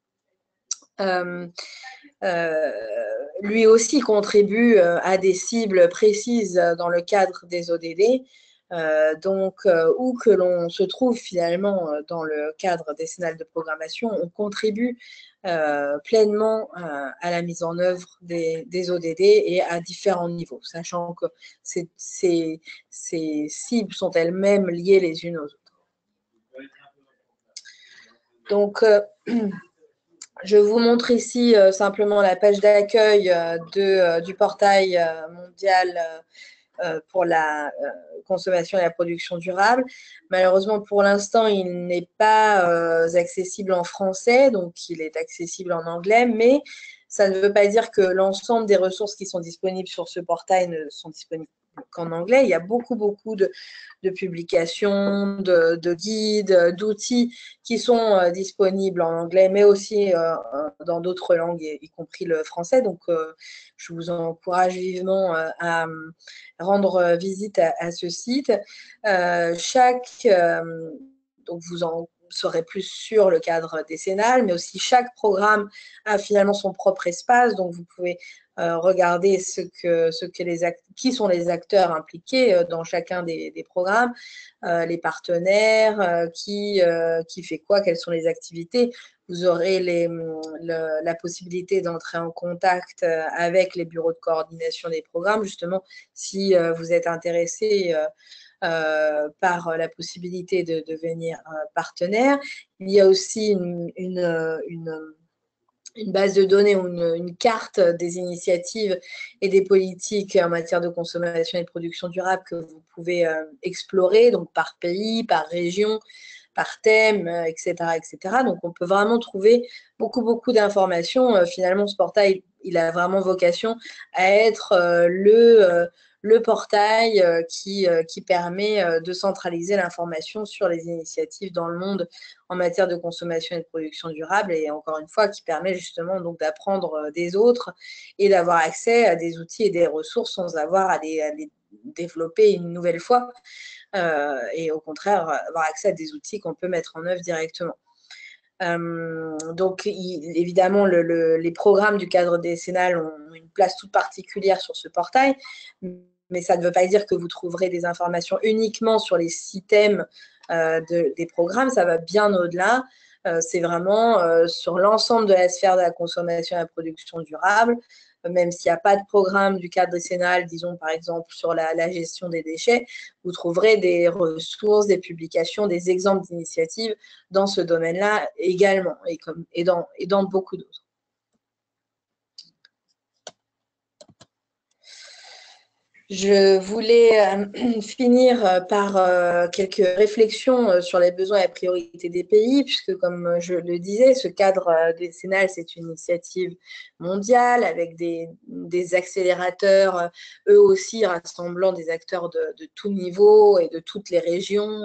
lui aussi contribue à des cibles précises dans le cadre des ODD. Donc, où que l'on se trouve finalement dans le cadre décennal de programmation, on contribue pleinement à la mise en œuvre des ODD et à différents niveaux, sachant que ces cibles sont elles-mêmes liées les unes aux autres. Donc, je vous montre ici simplement la page d'accueil du portail mondial pour la consommation et la production durable. Malheureusement, pour l'instant, il n'est pas accessible en français, donc il est accessible en anglais, mais ça ne veut pas dire que l'ensemble des ressources qui sont disponibles sur ce portail ne sont disponibles qu'en anglais. Il y a beaucoup de publications, de guides, d'outils qui sont disponibles en anglais, mais aussi dans d'autres langues, y compris le français. Donc, je vous encourage vivement à rendre visite à ce site. Donc, vous en saurez plus sur le cadre décennal, mais aussi chaque programme a finalement son propre espace. Donc, vous pouvez regarder qui sont les acteurs impliqués dans chacun des programmes, les partenaires, qui fait quoi, quelles sont les activités. Vous aurez la possibilité d'entrer en contact avec les bureaux de coordination des programmes, justement, si vous êtes intéressé par la possibilité de devenir partenaire. Il y a aussi une base de données ou une carte des initiatives et des politiques en matière de consommation et de production durable que vous pouvez explorer, donc par pays, par région, par thème, etc., etc. Donc, on peut vraiment trouver beaucoup d'informations. Finalement, ce portail, il a vraiment vocation à être le portail qui permet de centraliser l'information sur les initiatives dans le monde en matière de consommation et de production durable et encore une fois qui permet justement donc d'apprendre des autres et d'avoir accès à des outils et des ressources sans avoir à les développer une nouvelle fois et au contraire avoir accès à des outils qu'on peut mettre en œuvre directement. Donc, évidemment, les programmes du cadre décennal ont une place toute particulière sur ce portail, mais ça ne veut pas dire que vous trouverez des informations uniquement sur les 6 thèmes des programmes, ça va bien au-delà. C'est vraiment sur l'ensemble de la sphère de la consommation et de la production durable, même s'il n'y a pas de programme du cadre décennal, disons par exemple sur la gestion des déchets, vous trouverez des ressources, des publications, des exemples d'initiatives dans ce domaine-là également, et dans beaucoup d'autres. Je voulais finir par quelques réflexions sur les besoins et les priorités des pays, puisque, comme je le disais, ce cadre décennal, c'est une initiative mondiale avec des accélérateurs, eux aussi rassemblant des acteurs de tout niveau et de toutes les régions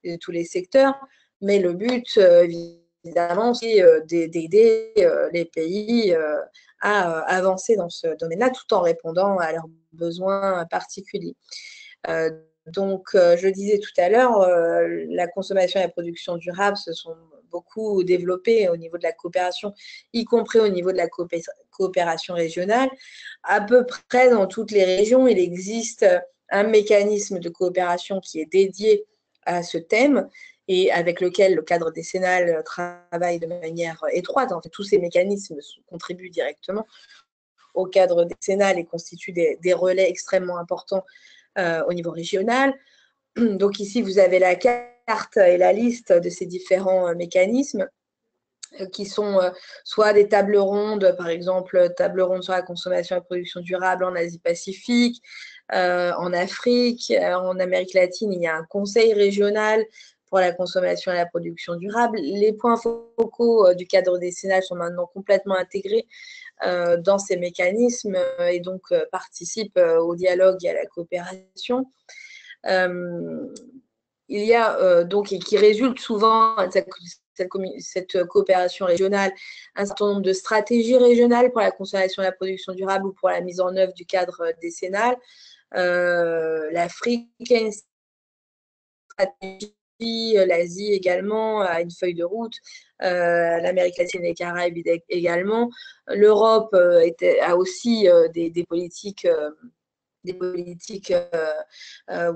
et de tous les secteurs. Mais le but, évidemment, c'est d'aider les pays à avancer dans ce domaine-là tout en répondant à leurs besoins particuliers. Donc, je disais tout à l'heure, la consommation et la production durable se sont beaucoup développées au niveau de la coopération, y compris au niveau de la coopération régionale. À peu près dans toutes les régions, il existe un mécanisme de coopération qui est dédié à ce thème et avec lequel le cadre décennal travaille de manière étroite. En fait, tous ces mécanismes contribuent directement au cadre décennal et constituent des relais extrêmement importants au niveau régional. Donc ici, vous avez la carte et la liste de ces différents mécanismes qui sont soit des tables rondes, par exemple, table ronde sur la consommation et la production durable en Asie-Pacifique, en Afrique, en Amérique latine, il y a un conseil régional pour la consommation et la production durable. Les points focaux du cadre décennal sont maintenant complètement intégrés dans ces mécanismes et donc participent au dialogue et à la coopération. Il y a donc, et qui résulte souvent de cette coopération régionale, un certain nombre de stratégies régionales pour la consommation et la production durable ou pour la mise en œuvre du cadre décennal. L'Afrique a une stratégie, l'Asie également a une feuille de route, l'Amérique latine et les Caraïbes également. L'Europe a aussi des politiques ou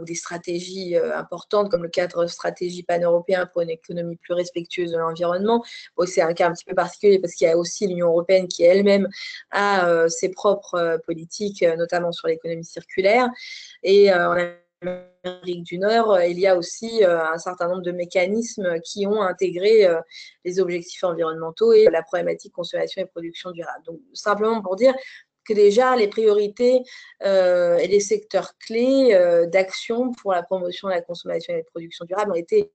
des stratégies importantes, comme le cadre stratégie pan-européen pour une économie plus respectueuse de l'environnement. Bon, c'est un cas un petit peu particulier parce qu'il y a aussi l'Union européenne qui elle-même a ses propres politiques, notamment sur l'économie circulaire. Et en Amérique du Nord, il y a aussi un certain nombre de mécanismes qui ont intégré les objectifs environnementaux et la problématique consommation et production durable. Donc, simplement pour dire que déjà les priorités et les secteurs clés d'action pour la promotion de la consommation et la production durable ont été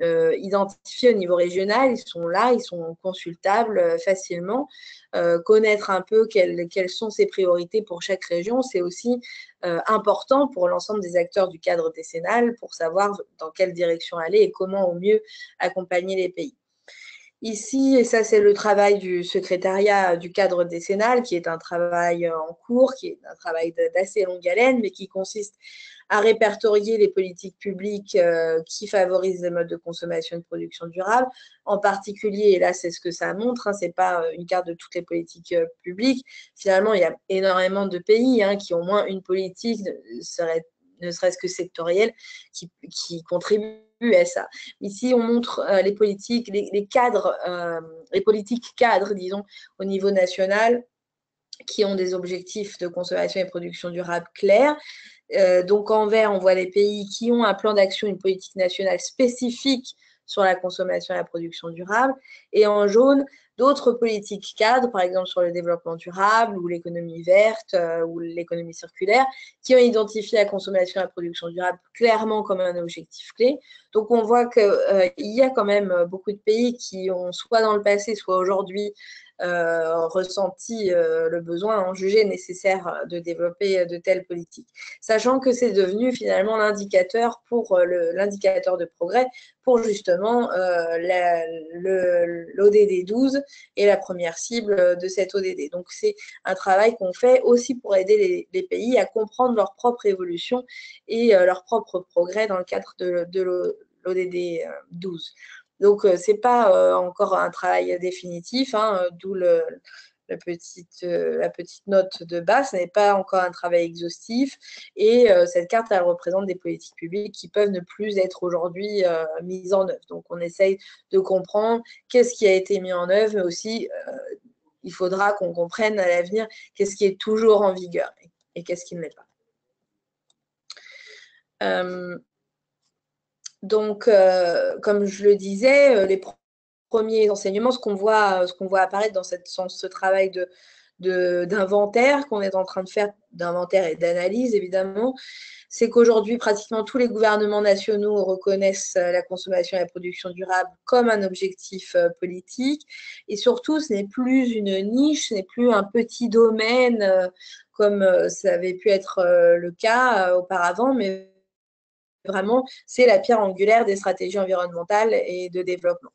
identifiés au niveau régional. Ils sont là, ils sont consultables facilement. Connaître un peu quelles sont ces priorités pour chaque région, c'est aussi important pour l'ensemble des acteurs du cadre décennal pour savoir dans quelle direction aller et comment au mieux accompagner les pays. Ici, et ça c'est le travail du secrétariat du cadre décennal, qui est un travail en cours, qui est un travail d'assez longue haleine, mais qui consiste à répertorier les politiques publiques qui favorisent les modes de consommation et de production durable. En particulier, et là c'est ce que ça montre, ce n'est pas une carte de toutes les politiques publiques. Finalement, il y a énormément de pays qui ont au moins une politique, ne serait-ce que sectorielle, qui contribue à ça. Ici, on montre les politiques, les cadres, les politiques cadres, disons, au niveau national, qui ont des objectifs de consommation et de production durable clairs. Donc, en vert, on voit les pays qui ont un plan d'action, une politique nationale spécifique sur la consommation et la production durable. Et en jaune, d'autres politiques cadres, par exemple sur le développement durable ou l'économie verte ou l'économie circulaire, qui ont identifié la consommation et la production durable clairement comme un objectif clé. Donc, on voit qu'il y a quand même beaucoup de pays qui ont, soit dans le passé, soit aujourd'hui, ressenti le besoin, ont jugé nécessaire de développer de telles politiques. Sachant que c'est devenu finalement l'indicateur l'indicateur de progrès pour justement l'ODD 12 et la première cible de cette ODD. Donc, c'est un travail qu'on fait aussi pour aider les pays à comprendre leur propre évolution et leur propre progrès dans le cadre de l'ODD 12. Donc, ce n'est pas encore un travail définitif, d'où la petite note de bas. Ce n'est pas encore un travail exhaustif et cette carte, elle représente des politiques publiques qui peuvent ne plus être aujourd'hui mises en œuvre. Donc, on essaye de comprendre qu'est-ce qui a été mis en œuvre, mais aussi, il faudra qu'on comprenne à l'avenir qu'est-ce qui est toujours en vigueur et qu'est-ce qui ne l'est pas. Donc, comme je le disais, les premiers enseignements, ce qu'on voit apparaître dans ce travail d'inventaire qu'on est en train de faire, d'inventaire et d'analyse évidemment, c'est qu'aujourd'hui, pratiquement tous les gouvernements nationaux reconnaissent la consommation et la production durable comme un objectif politique. Et surtout, ce n'est plus une niche, ce n'est plus un petit domaine comme ça avait pu être le cas auparavant, mais vraiment, c'est la pierre angulaire des stratégies environnementales et de développement.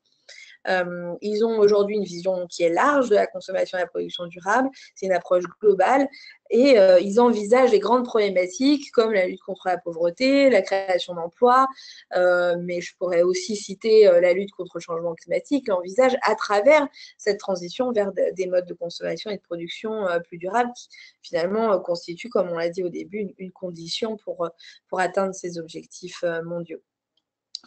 Ils ont aujourd'hui une vision qui est large de la consommation et de la production durable. C'est une approche globale et ils envisagent les grandes problématiques comme la lutte contre la pauvreté, la création d'emplois, mais je pourrais aussi citer la lutte contre le changement climatique, l'envisage à travers cette transition vers des modes de consommation et de production plus durables qui finalement constituent, comme on l'a dit au début, une condition pour atteindre ces objectifs mondiaux.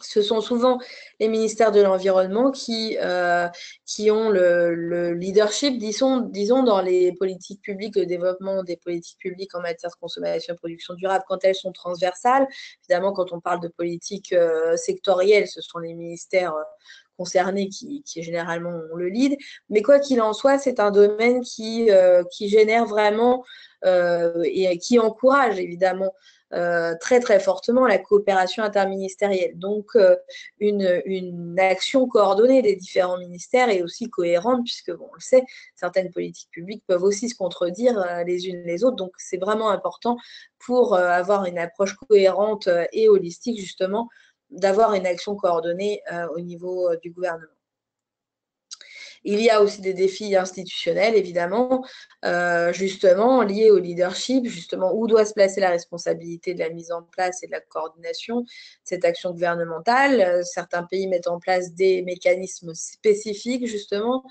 Ce sont souvent les ministères de l'Environnement qui ont le leadership, disons, dans les politiques publiques, le développement des politiques publiques en matière de consommation et de production durable quand elles sont transversales. Évidemment, quand on parle de politique sectorielle, ce sont les ministères concernés qui généralement ont le lead. Mais quoi qu'il en soit, c'est un domaine qui génère vraiment et qui encourage évidemment très très fortement la coopération interministérielle. Donc une action coordonnée des différents ministères est aussi cohérente puisque, bon, on le sait, certaines politiques publiques peuvent aussi se contredire les unes les autres. Donc c'est vraiment important pour avoir une approche cohérente et holistique justement d'avoir une action coordonnée au niveau du gouvernement. Il y a aussi des défis institutionnels, évidemment, justement liés au leadership, justement où doit se placer la responsabilité de la mise en place et de la coordination de cette action gouvernementale. Certains pays mettent en place des mécanismes spécifiques, justement,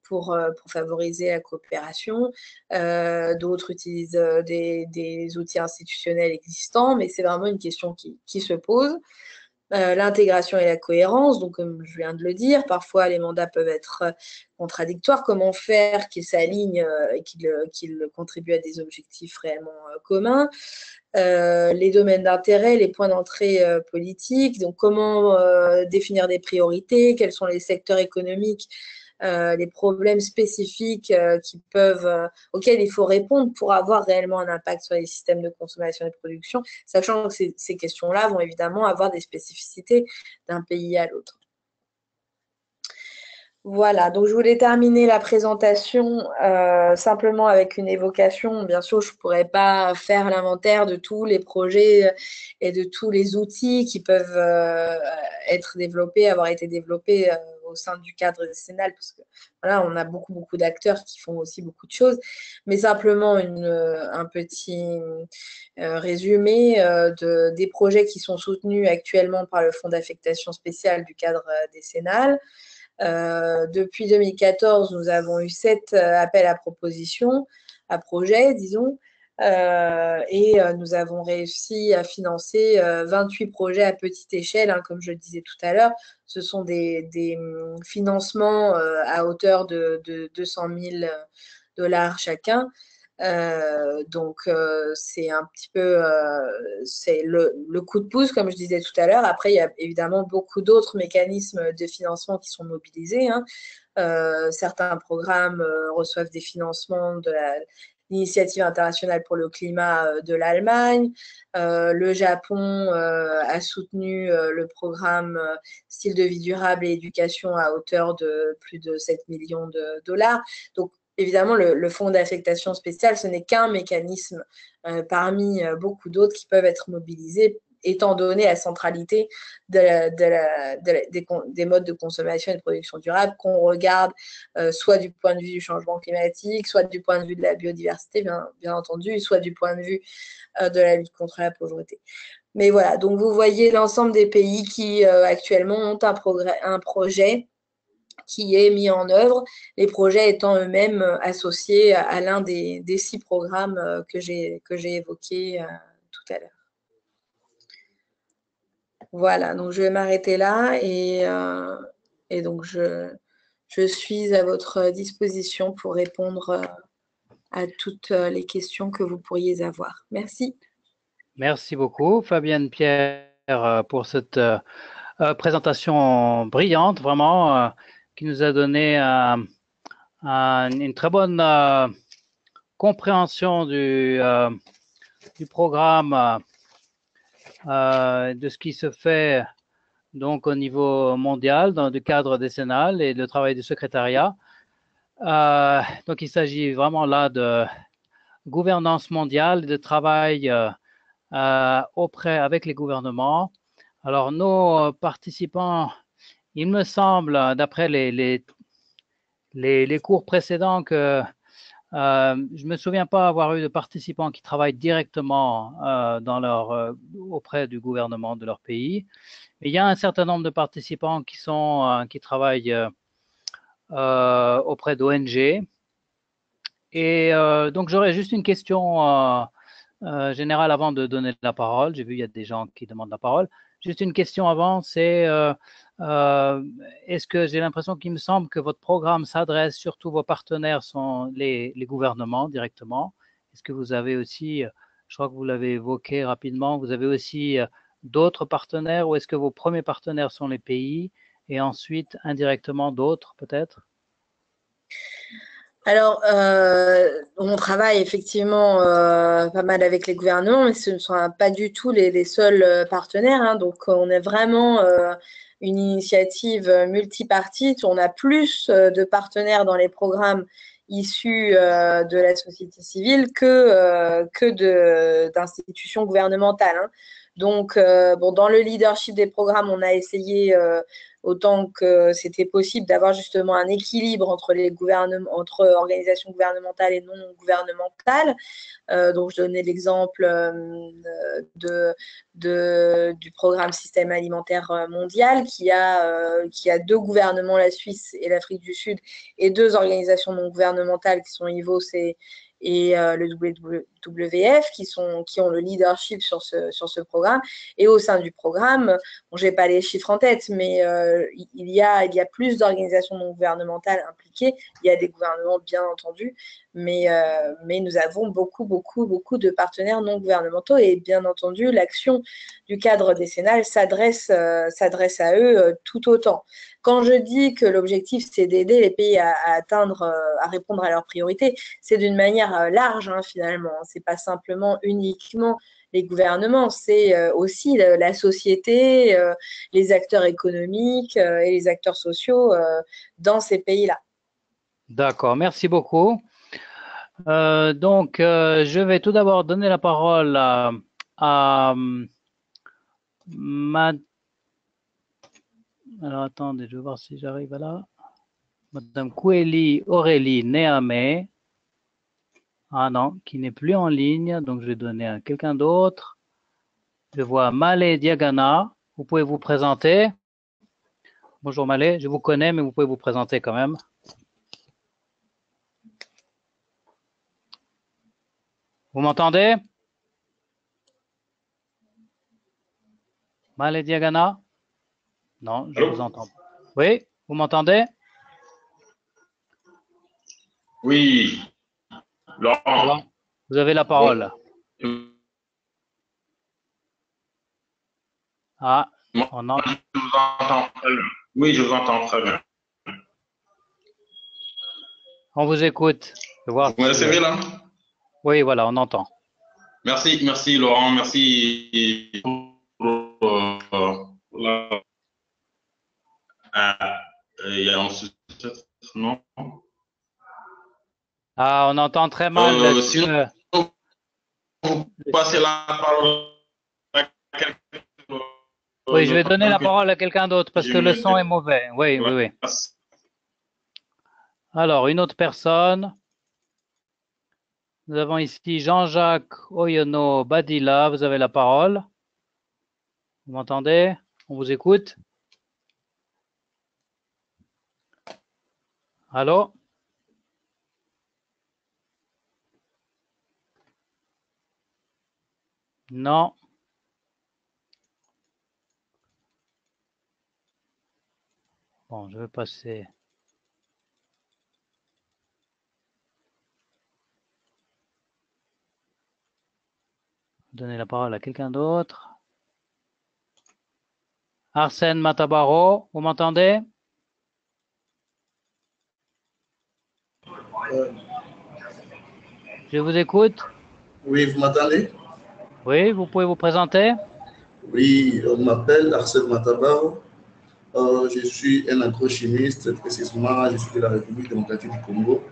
pour favoriser la coopération. D'autres utilisent des outils institutionnels existants, mais c'est vraiment une question qui se pose. L'intégration et la cohérence, donc comme je viens de le dire, parfois les mandats peuvent être contradictoires. Comment faire qu'ils s'alignent et qu'ils contribuent à des objectifs réellement communs? Les domaines d'intérêt, les points d'entrée politiques, donc comment définir des priorités, quels sont les secteurs économiques, les problèmes spécifiques auxquels il faut répondre pour avoir réellement un impact sur les systèmes de consommation et de production, sachant que ces questions-là vont évidemment avoir des spécificités d'un pays à l'autre. Voilà, donc je voulais terminer la présentation simplement avec une évocation. Bien sûr, je ne pourrais pas faire l'inventaire de tous les projets et de tous les outils qui peuvent être développés, avoir été développés au sein du cadre décennal, parce que voilà, on a beaucoup d'acteurs qui font aussi beaucoup de choses, mais simplement un petit résumé des projets qui sont soutenus actuellement par le Fonds d'affectation spéciale du cadre décennal. Depuis 2014, nous avons eu 7 appels à propositions, à projets, disons, et nous avons réussi à financer 28 projets à petite échelle, hein, comme je le disais tout à l'heure. Ce sont des financements à hauteur de 200 000 $ chacun. Donc, c'est un petit peu c'est le coup de pouce, comme je disais tout à l'heure. Après, il y a évidemment beaucoup d'autres mécanismes de financement qui sont mobilisés, hein. Certains programmes reçoivent des financements de l'Initiative internationale pour le climat de l'Allemagne. Le Japon a soutenu le programme Style de vie durable et éducation à hauteur de plus de 7 millions $. Donc, évidemment, le fonds d'affectation spéciale, ce n'est qu'un mécanisme parmi beaucoup d'autres qui peuvent être mobilisés, étant donné la centralité des modes de consommation et de production durable qu'on regarde soit du point de vue du changement climatique, soit du point de vue de la biodiversité, bien entendu, soit du point de vue de la lutte contre la pauvreté. Mais voilà, donc vous voyez l'ensemble des pays qui actuellement ont un projet qui est mis en œuvre, les projets étant eux-mêmes associés à l'un des 6 programmes que j'ai évoqués tout à l'heure. Voilà, donc je vais m'arrêter là et donc je suis à votre disposition pour répondre à toutes les questions que vous pourriez avoir. Merci. Merci beaucoup, Fabienne Pierre, pour cette présentation brillante, vraiment, qui nous a donné une très bonne compréhension du programme, de ce qui se fait donc au niveau mondial dans le cadre décennal et le travail du secrétariat. Donc il s'agit vraiment là de gouvernance mondiale, de travail avec les gouvernements. Alors nos participants, il me semble, d'après les cours précédents, que je ne me souviens pas avoir eu de participants qui travaillent directement auprès du gouvernement de leur pays. Mais il y a un certain nombre de participants qui travaillent auprès d'ONG. Et donc j'aurais juste une question générale avant de donner la parole. J'ai vu il y a des gens qui demandent la parole. Juste une question avant, c'est est-ce que j'ai l'impression qu'il me semble que votre programme s'adresse, surtout vos partenaires sont les gouvernements directement. Est-ce que vous avez aussi, je crois que vous l'avez évoqué rapidement, vous avez aussi d'autres partenaires ou est-ce que vos premiers partenaires sont les pays et ensuite indirectement d'autres peut-être? Alors, on travaille effectivement pas mal avec les gouvernements, mais ce ne sont pas du tout les seuls partenaires, hein. Donc, on est vraiment une initiative multipartite. On a plus de partenaires dans les programmes issus de la société civile que d'institutions gouvernementales, hein. Donc, bon, dans le leadership des programmes, on a essayé autant que c'était possible d'avoir justement un équilibre entre entre organisations gouvernementales et non gouvernementales. Donc, je donnais l'exemple du programme Système alimentaire mondial qui a 2 gouvernements, la Suisse et l'Afrique du Sud, et 2 organisations non gouvernementales qui sont IVOS et le WWF qui ont le leadership sur ce programme. Et au sein du programme, bon, je n'ai pas les chiffres en tête, mais il y a plus d'organisations non gouvernementales impliquées. Il y a des gouvernements, bien entendu, mais nous avons beaucoup de partenaires non gouvernementaux et bien entendu, l'action du cadre décennal s'adresse à eux tout autant. Quand je dis que l'objectif, c'est d'aider les pays à répondre à leurs priorités, c'est d'une manière large, hein, finalement. Ce n'est pas simplement uniquement les gouvernements, c'est aussi la société, les acteurs économiques et les acteurs sociaux dans ces pays-là. D'accord, merci beaucoup. Donc, je vais tout d'abord donner la parole à alors, attendez, je vais voir si j'arrive à là. Madame Koueli Aurélie Néamé. Ah non, qui n'est plus en ligne, donc je vais donner à quelqu'un d'autre. Je vois Malé Diagana. Vous pouvez vous présenter. Bonjour Malé, je vous connais, mais vous pouvez vous présenter quand même. Vous m'entendez? Malé Diagana? Non, je vous entends. Oui, vous m'entendez? Oui, Laurent. Vous avez la parole. Ah, on entend. Je vous entends très bien. Oui, je vous entends très bien. On vous écoute. Vous me recevez là? Oui, voilà, on entend. Merci Laurent, merci pour il y a un non? Ah, on entend très mal. Sinon, vous passez la parole à quelqu'un. Oui, je vais donner la parole à quelqu'un d'autre parce que le son est mauvais. Oui, oui, oui. Alors, une autre personne. Nous avons ici Jean-Jacques Oyono Badila. Vous avez la parole. Vous m'entendez? On vous écoute. Allô? Non. Bon, je vais passer. Donner la parole à quelqu'un d'autre. Arsène Matabaro, vous m'entendez? Je vous écoute. Oui, vous m'entendez? Oui, vous pouvez vous présenter? Oui, on m'appelle Arsène Matabaro. Je suis un agrochimiste, précisément, je suis de la République démocratique du Congo.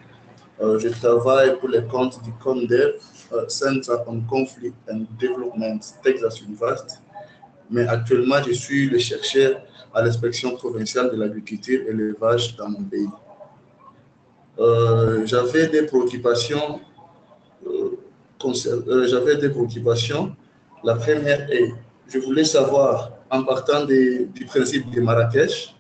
Je travaille pour les comptes du CONDEV, Center on Conflict and Development Texas University. Mais actuellement, je suis le chercheur à l'inspection provinciale de l'agriculture et l'élevage dans mon pays. J'avais des préoccupations. J'avais des préoccupations. La première est, je voulais savoir, en partant du principe de Marrakech,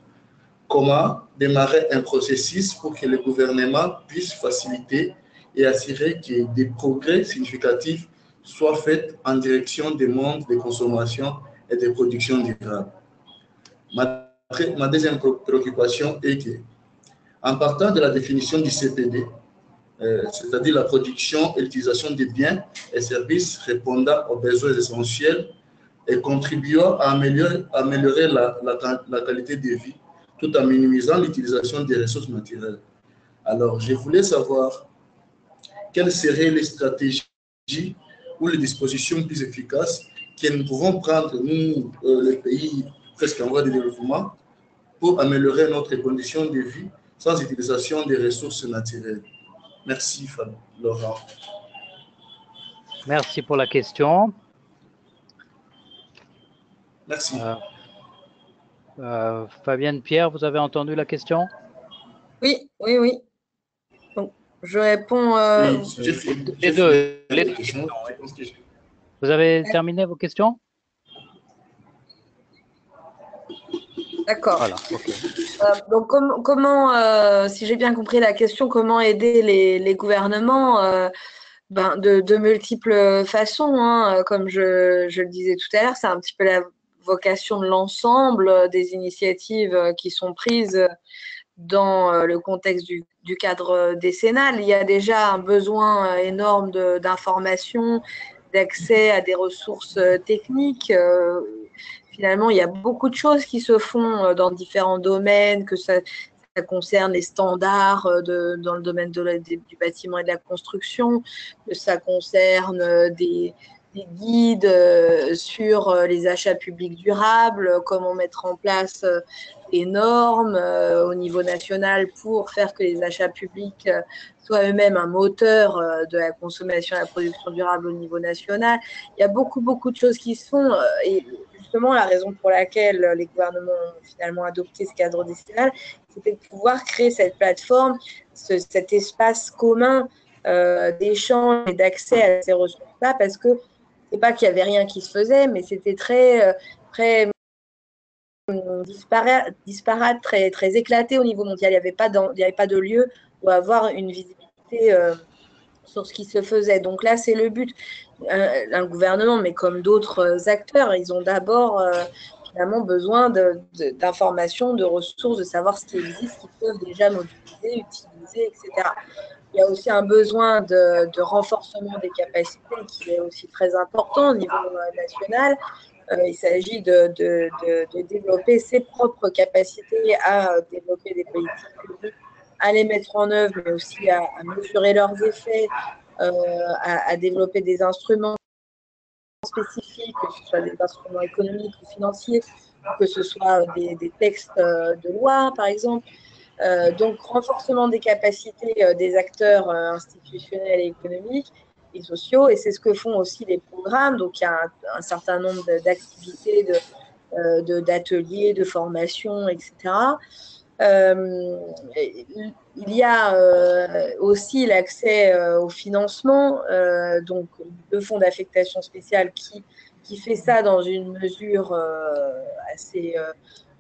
comment démarrer un processus pour que le gouvernement puisse faciliter et assurer que des progrès significatifs soient faits en direction des mondes de consommation et de production durable. Ma deuxième préoccupation est que, en partant de la définition du CPD, c'est-à-dire la production et l'utilisation des biens et services répondant aux besoins essentiels et contribuant à améliorer la qualité de vie tout en minimisant l'utilisation des ressources naturelles. Alors, je voulais savoir quelles seraient les stratégies ou les dispositions plus efficaces que nous pouvons prendre, nous, les pays presque en voie de développement, pour améliorer notre condition de vie sans utilisation des ressources naturelles. Merci, Laurent. Merci pour la question. Merci. Fabienne Pierre, vous avez entendu la question? Oui, oui, oui. Donc, je réponds. Les deux questions. Vous avez terminé vos questions? D'accord. Voilà, ok. Donc, comment, si j'ai bien compris la question, comment aider les gouvernements de multiples façons, hein, comme je le disais tout à l'heure, c'est un petit peu la vocation de l'ensemble des initiatives qui sont prises dans le contexte du cadre décennal. Il y a déjà un besoin énorme d'information, d'accès à des ressources techniques. Finalement, il y a beaucoup de choses qui se font dans différents domaines, que ça concerne les standards dans le domaine du bâtiment et de la construction, que ça concerne des guides sur les achats publics durables, comment mettre en place des normes au niveau national pour faire que les achats publics soient eux-mêmes un moteur de la consommation et de la production durable au niveau national. Il y a beaucoup, beaucoup de choses qui se font et justement, la raison pour laquelle les gouvernements ont finalement adopté ce cadre décennal, c'était de pouvoir créer cette plateforme, cet espace commun d'échange et d'accès à ces ressources-là, parce que c'est pas qu'il y avait rien qui se faisait, mais c'était très disparate, très éclaté au niveau mondial. Il n'y avait pas de lieu où avoir une visibilité sur ce qui se faisait. Donc là, c'est le but. Un gouvernement, mais comme d'autres acteurs, ils ont d'abord finalement besoin d'informations, de ressources, de savoir ce qui existe, qu'ils peuvent déjà mobiliser, utiliser, etc. Il y a aussi un besoin de renforcement des capacités qui est aussi très important au niveau national. Il s'agit de développer ses propres capacités à développer des politiques publiques, à les mettre en œuvre, mais aussi à mesurer leurs effets, à développer des instruments spécifiques, que ce soit des instruments économiques ou financiers, que ce soit des textes de loi, par exemple. Donc, renforcement des capacités des acteurs institutionnels et économiques et sociaux, et c'est ce que font aussi les programmes. Donc, il y a un certain nombre d'activités, d'ateliers, de formations, etc. Il y a aussi l'accès au financement, donc le fonds d'affectation spéciale qui fait ça dans une mesure assez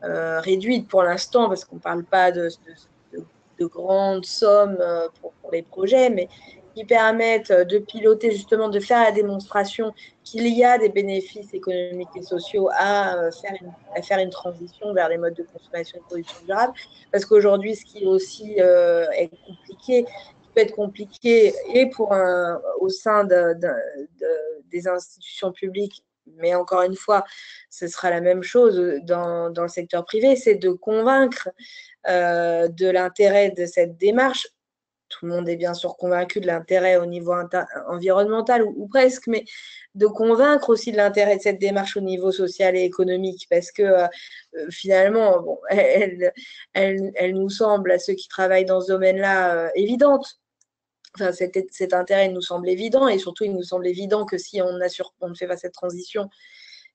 réduite pour l'instant, parce qu'on ne parle pas de de grandes sommes pour les projets, mais qui permettent de piloter justement, de faire la démonstration qu'il y a des bénéfices économiques et sociaux à faire une transition vers des modes de consommation et de production durable. Parce qu'aujourd'hui, ce qui aussi est compliqué, qui peut être compliqué et au sein des institutions publiques, mais encore une fois, ce sera la même chose dans le secteur privé, c'est de convaincre de l'intérêt de cette démarche. Tout le monde est bien sûr convaincu de l'intérêt au niveau environnemental ou presque, mais de convaincre aussi de l'intérêt de cette démarche au niveau social et économique, parce que finalement, bon, elle nous semble, à ceux qui travaillent dans ce domaine-là, évidente. Enfin, cet intérêt nous semble évident, et surtout, il nous semble évident que si on ne fait pas cette transition,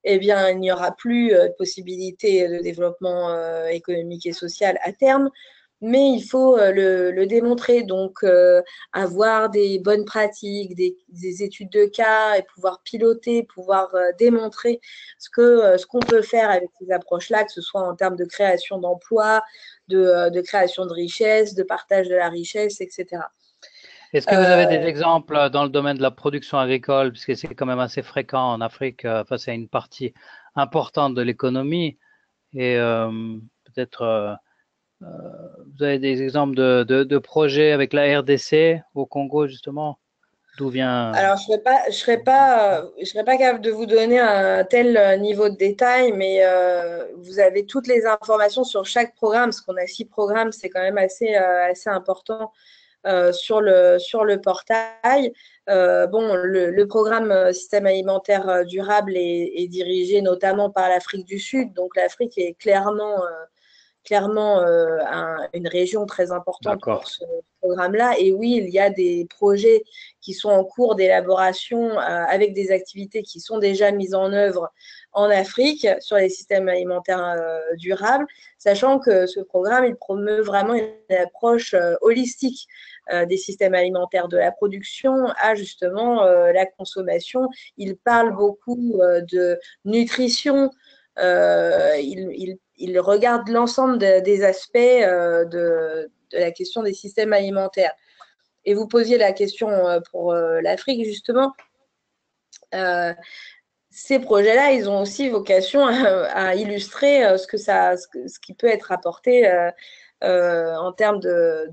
eh bien, il n'y aura plus de possibilité de développement économique et social à terme. Mais il faut le démontrer, donc avoir des bonnes pratiques, des études de cas et pouvoir piloter, pouvoir démontrer ce qu'on peut faire avec ces approches-là, que ce soit en termes de création d'emplois, de création de richesses, de partage de la richesse, etc. Est-ce que vous avez des exemples dans le domaine de la production agricole, puisque c'est quand même assez fréquent en Afrique, enfin c'est une partie importante de l'économie, et peut-être vous avez des exemples de projets avec la RDC au Congo justement, d'où vient… Alors, je serais pas capable de vous donner un tel niveau de détail, mais vous avez toutes les informations sur chaque programme, parce qu'on a 6 programmes, c'est quand même assez important sur le portail. Bon, le programme Système alimentaire durable est dirigé notamment par l'Afrique du Sud, donc l'Afrique est clairement une région très importante pour ce programme-là. Et oui, il y a des projets qui sont en cours d'élaboration avec des activités qui sont déjà mises en œuvre en Afrique sur les systèmes alimentaires durables, sachant que ce programme, il promeut vraiment une approche holistique des systèmes alimentaires, de la production à justement la consommation. Il parle beaucoup de nutrition. Il regarde l'ensemble des aspects de la question des systèmes alimentaires. Et vous posiez la question pour l'Afrique, justement. Ces projets-là, ils ont aussi vocation à illustrer ce qui peut être apporté en termes de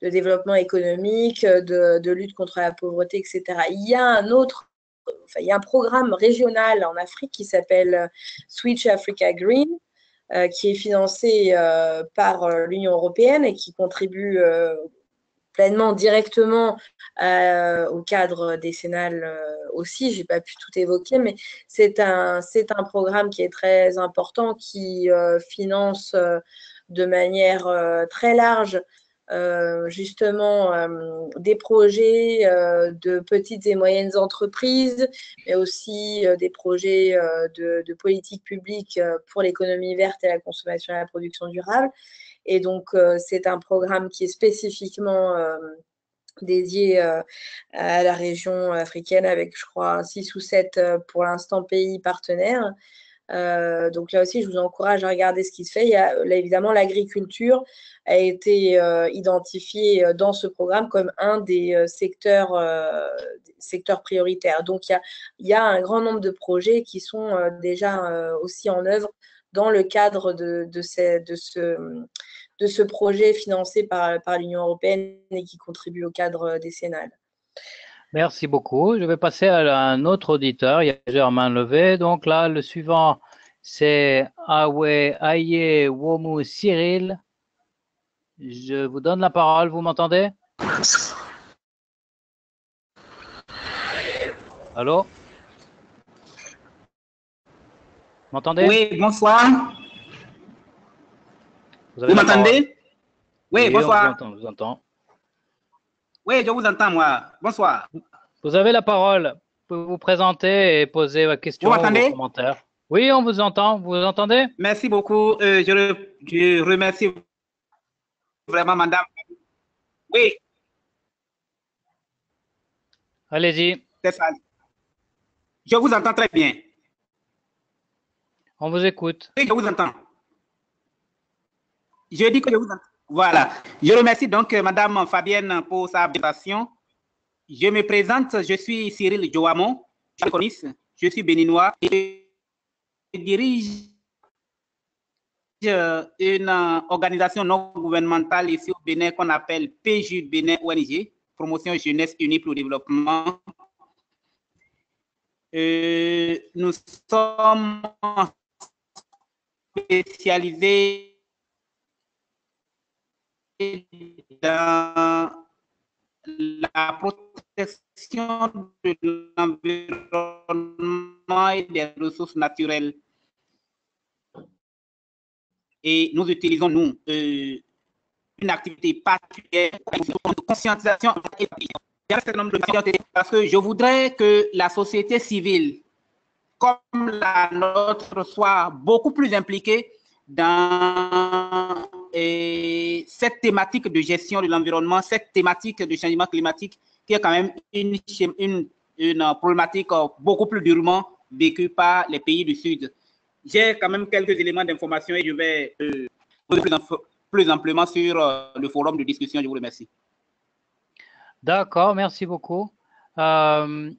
développement économique, de lutte contre la pauvreté, etc. Il y a un programme régional en Afrique qui s'appelle Switch Africa Green, qui est financé par l'Union européenne et qui contribue pleinement, directement au cadre décennal aussi. Je n'ai pas pu tout évoquer, mais c'est un programme qui est très important, qui finance de manière très large justement des projets de petites et moyennes entreprises, mais aussi des projets de politique publique pour l'économie verte et la consommation et la production durable. Et donc, c'est un programme qui est spécifiquement dédié à la région africaine avec, je crois, 6 ou 7 pour l'instant pays partenaires. Donc là aussi, je vous encourage à regarder ce qui se fait. Là, évidemment, l'agriculture a été identifiée dans ce programme comme un des secteurs prioritaires. Donc, il y a un grand nombre de projets qui sont déjà aussi en œuvre dans le cadre de ce projet financé par l'Union européenne et qui contribue au cadre décennal. Merci beaucoup. Je vais passer à un autre auditeur. Il y a Germain Levé. Donc là, le suivant, c'est Awe Aye Womu Cyril. Je vous donne la parole. Vous m'entendez? Allô? M'entendez? Oui, bonsoir. Vous m'entendez? Oui, bonsoir. Je vous entends. Oui, je vous entends, moi. Bonsoir. Vous avez la parole. Vous pouvez vous présenter et poser vos questions, vos commentaires. Oui, on vous entend. Vous entendez? Merci beaucoup. Je remercie vraiment, madame. Oui. Allez-y. C'est ça. Je vous entends très bien. On vous écoute. Oui, je vous entends. Je dis que je vous entends. Voilà. Je remercie donc Madame Fabienne pour sa présentation. Je me présente, je suis Cyril Joamon, je suis béninois et je dirige une organisation non gouvernementale ici au Bénin qu'on appelle PJ Bénin ONG, Promotion Jeunesse Unie pour le Développement. Nous sommes spécialisés dans la protection de l'environnement et des ressources naturelles. Et nous utilisons, nous, une activité particulière de conscientisation parce que je voudrais que la société civile, comme la nôtre, soit beaucoup plus impliquée dans cette thématique de gestion de l'environnement, cette thématique de changement climatique, qui est quand même une problématique beaucoup plus durement vécue par les pays du Sud. J'ai quand même quelques éléments d'information et je vais plus amplement sur le forum de discussion. Je vous remercie. D'accord, merci beaucoup. Donc,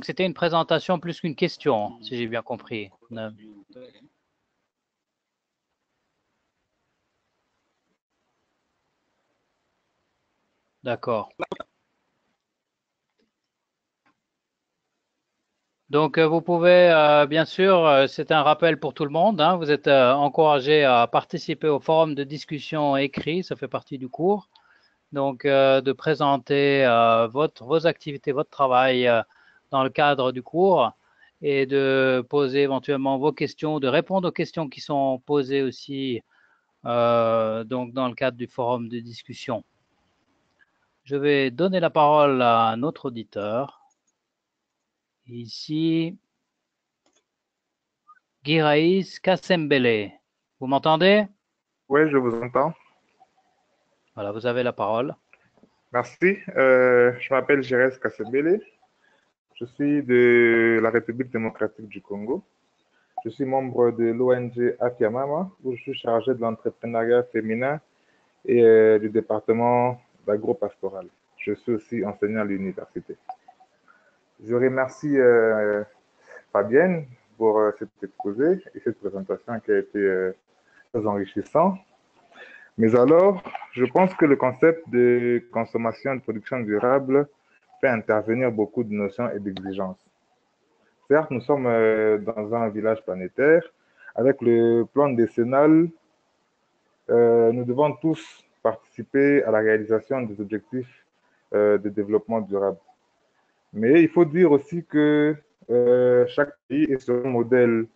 c'était une présentation plus qu'une question, si j'ai bien compris. D'accord. Donc, vous pouvez, bien sûr, c'est un rappel pour tout le monde, hein, vous êtes encouragé à participer au forum de discussion écrit, ça fait partie du cours. Donc, de présenter vos activités, votre travail dans le cadre du cours et de poser éventuellement vos questions, de répondre aux questions qui sont posées aussi donc dans le cadre du forum de discussion. Je vais donner la parole à notre auditeur. Ici, Guiraïs Kassembele. Vous m'entendez? Oui, je vous entends. Voilà, vous avez la parole. Merci. Je m'appelle Gérès Kassembele. Je suis de la République démocratique du Congo. Je suis membre de l'ONG Afiamama, où je suis chargé de l'entrepreneuriat féminin et du département d'agro-pastoral. Je suis aussi enseignant à l'université. Je remercie Fabienne pour cet exposé et cette présentation qui a été très enrichissante. Mais alors, je pense que le concept de consommation et de production durable fait intervenir beaucoup de notions et d'exigences. Certes, nous sommes dans un village planétaire. Avec le plan décennal, nous devons tous participer à la réalisation des objectifs de développement durable. Mais il faut dire aussi que chaque pays est sur un modèle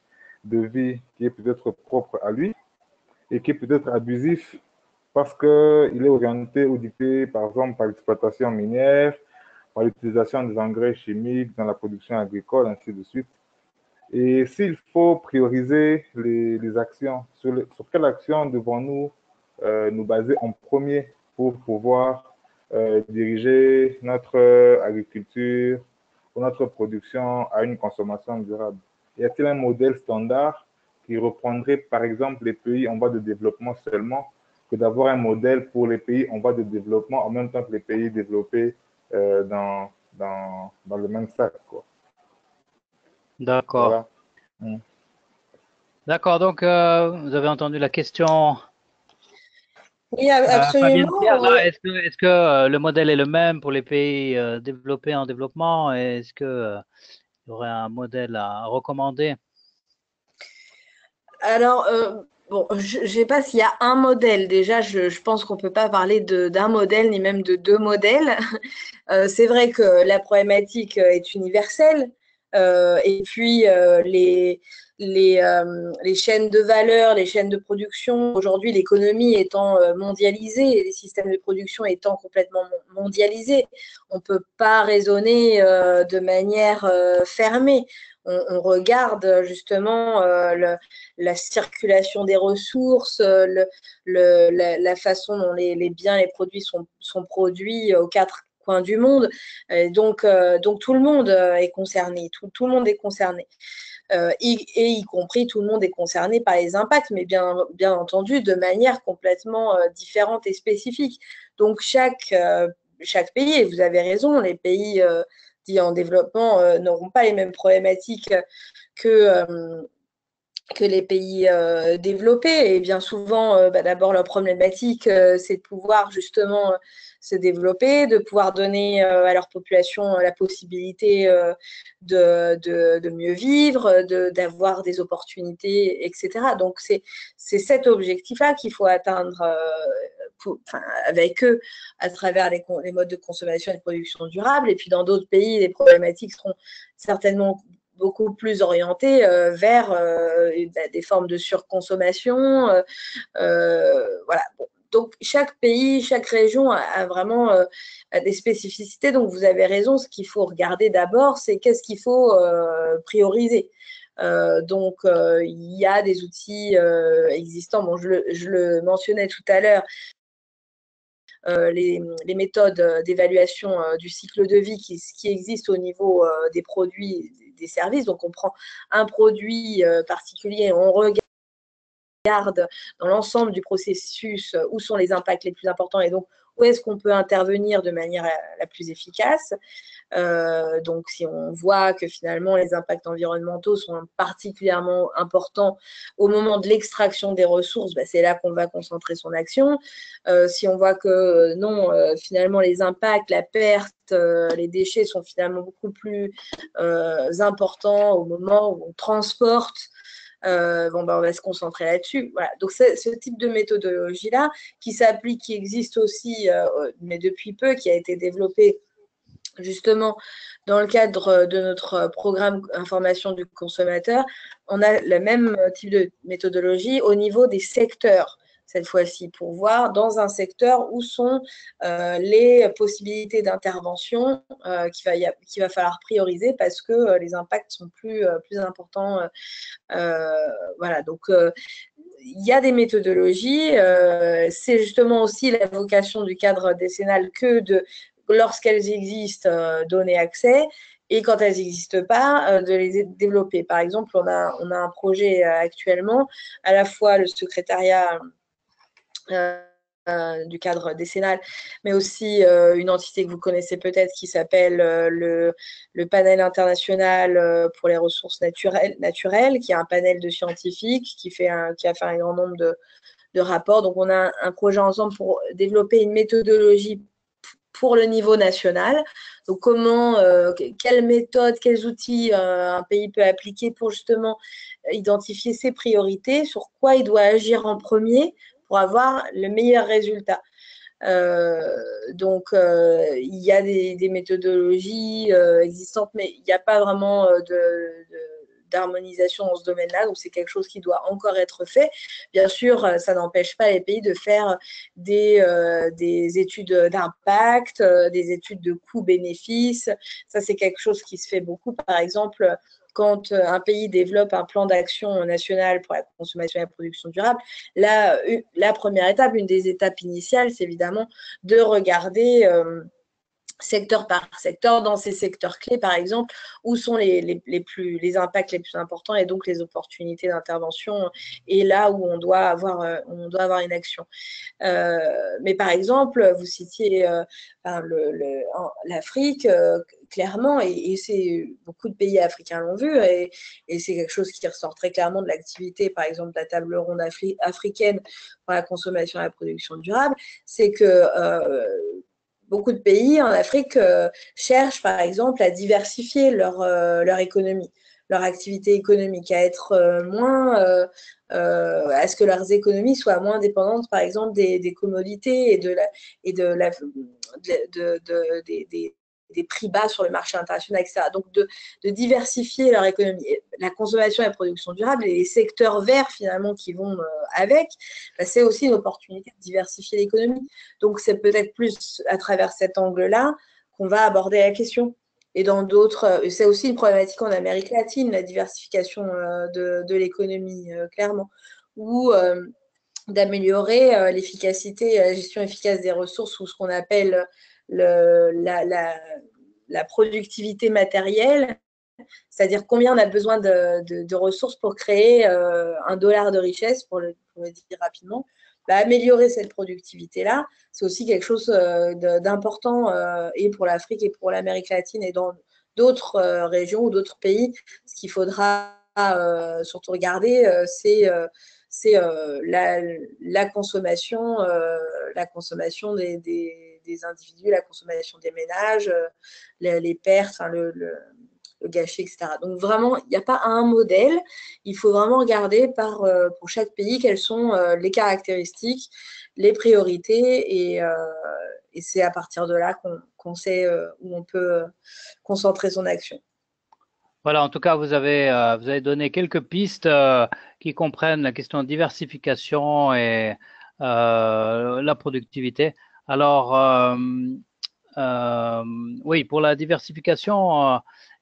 de vie qui est peut-être propre à lui et qui est peut-être abusif parce qu'il est orienté ou dicté, par exemple, par l'exploitation minière, par l'utilisation des engrais chimiques dans la production agricole, ainsi de suite. Et s'il faut prioriser les actions, sur quelle action devons-nous nous baser en premier pour pouvoir diriger notre agriculture ou notre production à une consommation durable? Y a-t-il un modèle standard qui reprendrait, par exemple, les pays en voie de développement seulement, que d'avoir un modèle pour les pays en voie de développement en même temps que les pays développés dans le même sac, quoi. D'accord. Voilà. D'accord, donc vous avez entendu la question. Oui, absolument. Est-ce que le modèle est le même pour les pays développés en développement? Est-ce qu'il y aurait un modèle à recommander? Alors, bon, je ne sais pas s'il y a un modèle. Déjà, je pense qu'on ne peut pas parler d'un modèle ni même de deux modèles. C'est vrai que la problématique est universelle. Et puis, les chaînes de valeur, les chaînes de production, aujourd'hui, l'économie étant mondialisée, les systèmes de production étant complètement mondialisés, on ne peut pas raisonner de manière fermée. On regarde justement la circulation des ressources, la façon dont les biens et les produits sont produits aux quatre coins du monde. Et donc tout le monde est concerné, tout le monde est concerné. et y compris tout le monde est concerné par les impacts, mais bien entendu de manière complètement différente et spécifique. Donc chaque pays, et vous avez raison, les pays dits en développement n'auront pas les mêmes problématiques que les pays développés. Et bien souvent, d'abord, leur problématique, c'est de pouvoir justement se développer, de pouvoir donner à leur population la possibilité de mieux vivre, d'avoir des opportunités, etc. Donc, c'est cet objectif-là qu'il faut atteindre avec eux à travers les modes de consommation et de production durable. Et puis, dans d'autres pays, les problématiques seront certainement beaucoup plus orientées vers des formes de surconsommation. Voilà. Bon. Donc, chaque pays, chaque région a vraiment des spécificités. Donc, vous avez raison, ce qu'il faut regarder d'abord, c'est qu'est-ce qu'il faut prioriser. Donc, il y a des outils existants. Bon, je le mentionnais tout à l'heure, les méthodes d'évaluation du cycle de vie qui existent au niveau des produits, des services. Donc, on prend un produit particulier, on regarde dans l'ensemble du processus où sont les impacts les plus importants et donc où est-ce qu'on peut intervenir de manière la plus efficace. Donc, si on voit que finalement les impacts environnementaux sont particulièrement importants au moment de l'extraction des ressources, c'est là qu'on va concentrer son action. Si on voit que non, finalement les impacts, la perte, les déchets sont finalement beaucoup plus importants au moment où on transporte, on va se concentrer là-dessus. Voilà. Donc, c'est ce type de méthodologie-là qui s'applique, qui existe aussi, mais depuis peu, qui a été développé justement dans le cadre de notre programme information du consommateur. On a le même type de méthodologie au niveau des secteurs, cette fois-ci, pour voir dans un secteur où sont les possibilités d'intervention qu'il va falloir prioriser parce que les impacts sont plus importants. Voilà, donc il y a des méthodologies. C'est justement aussi la vocation du cadre décennal que lorsqu'elles existent, donner accès. Et quand elles n'existent pas, de les développer. Par exemple, on a un projet actuellement, à la fois le secrétariat du cadre décennal, mais aussi une entité que vous connaissez peut-être qui s'appelle le panel international pour les ressources naturelles, qui est un panel de scientifiques qui a fait un grand nombre de rapports. Donc, on a un projet ensemble pour développer une méthodologie pour le niveau national. Donc, quelles méthodes, quels outils un pays peut appliquer pour justement identifier ses priorités, sur quoi il doit agir en premier pour avoir le meilleur résultat. Donc, il y a des méthodologies existantes, mais il n'y a pas vraiment d'harmonisation dans ce domaine-là, donc c'est quelque chose qui doit encore être fait. Bien sûr, ça n'empêche pas les pays de faire des études d'impact, des études de coût-bénéfice. Ça, c'est quelque chose qui se fait beaucoup. Par exemple, quand un pays développe un plan d'action national pour la consommation et la production durable, là, la première étape, une des étapes initiales, c'est évidemment de regarder secteur par secteur, dans ces secteurs clés, par exemple, où sont les impacts les plus importants et donc les opportunités d'intervention et là où on doit avoir une action. Mais par exemple, vous citiez l'Afrique, clairement, et c'est beaucoup de pays africains l'ont vu, et c'est quelque chose qui ressort très clairement de l'activité, par exemple, de la table ronde africaine pour la consommation et la production durable, c'est que beaucoup de pays en Afrique cherchent, par exemple, à diversifier leur économie, leur activité économique, à être à ce que leurs économies soient moins dépendantes, par exemple, des commodités et des prix bas sur le marché international, etc. Donc, de diversifier leur économie. La consommation et la production durable et les secteurs verts, finalement, qui vont avec, c'est aussi une opportunité de diversifier l'économie. Donc, c'est peut-être plus à travers cet angle-là qu'on va aborder la question. Et dans d'autres, c'est aussi une problématique en Amérique latine, la diversification de l'économie, clairement, ou d'améliorer l'efficacité et la gestion efficace des ressources, ou ce qu'on appelle la productivité matérielle, c'est-à-dire combien on a besoin de ressources pour créer $1 de richesse, pour le dire rapidement. Améliorer cette productivité-là, c'est aussi quelque chose d'important et pour l'Afrique et pour l'Amérique latine et dans d'autres régions ou d'autres pays. Ce qu'il faudra surtout regarder, c'est la consommation des individus, la consommation des ménages, les pertes, enfin, le gâchis, etc. Donc vraiment, il n'y a pas un modèle. Il faut vraiment regarder pour chaque pays quelles sont les caractéristiques, les priorités, et c'est à partir de là qu'on sait où on peut concentrer son action. Voilà, en tout cas, vous avez donné quelques pistes qui comprennent la question de diversification et la productivité. Alors, oui, pour la diversification,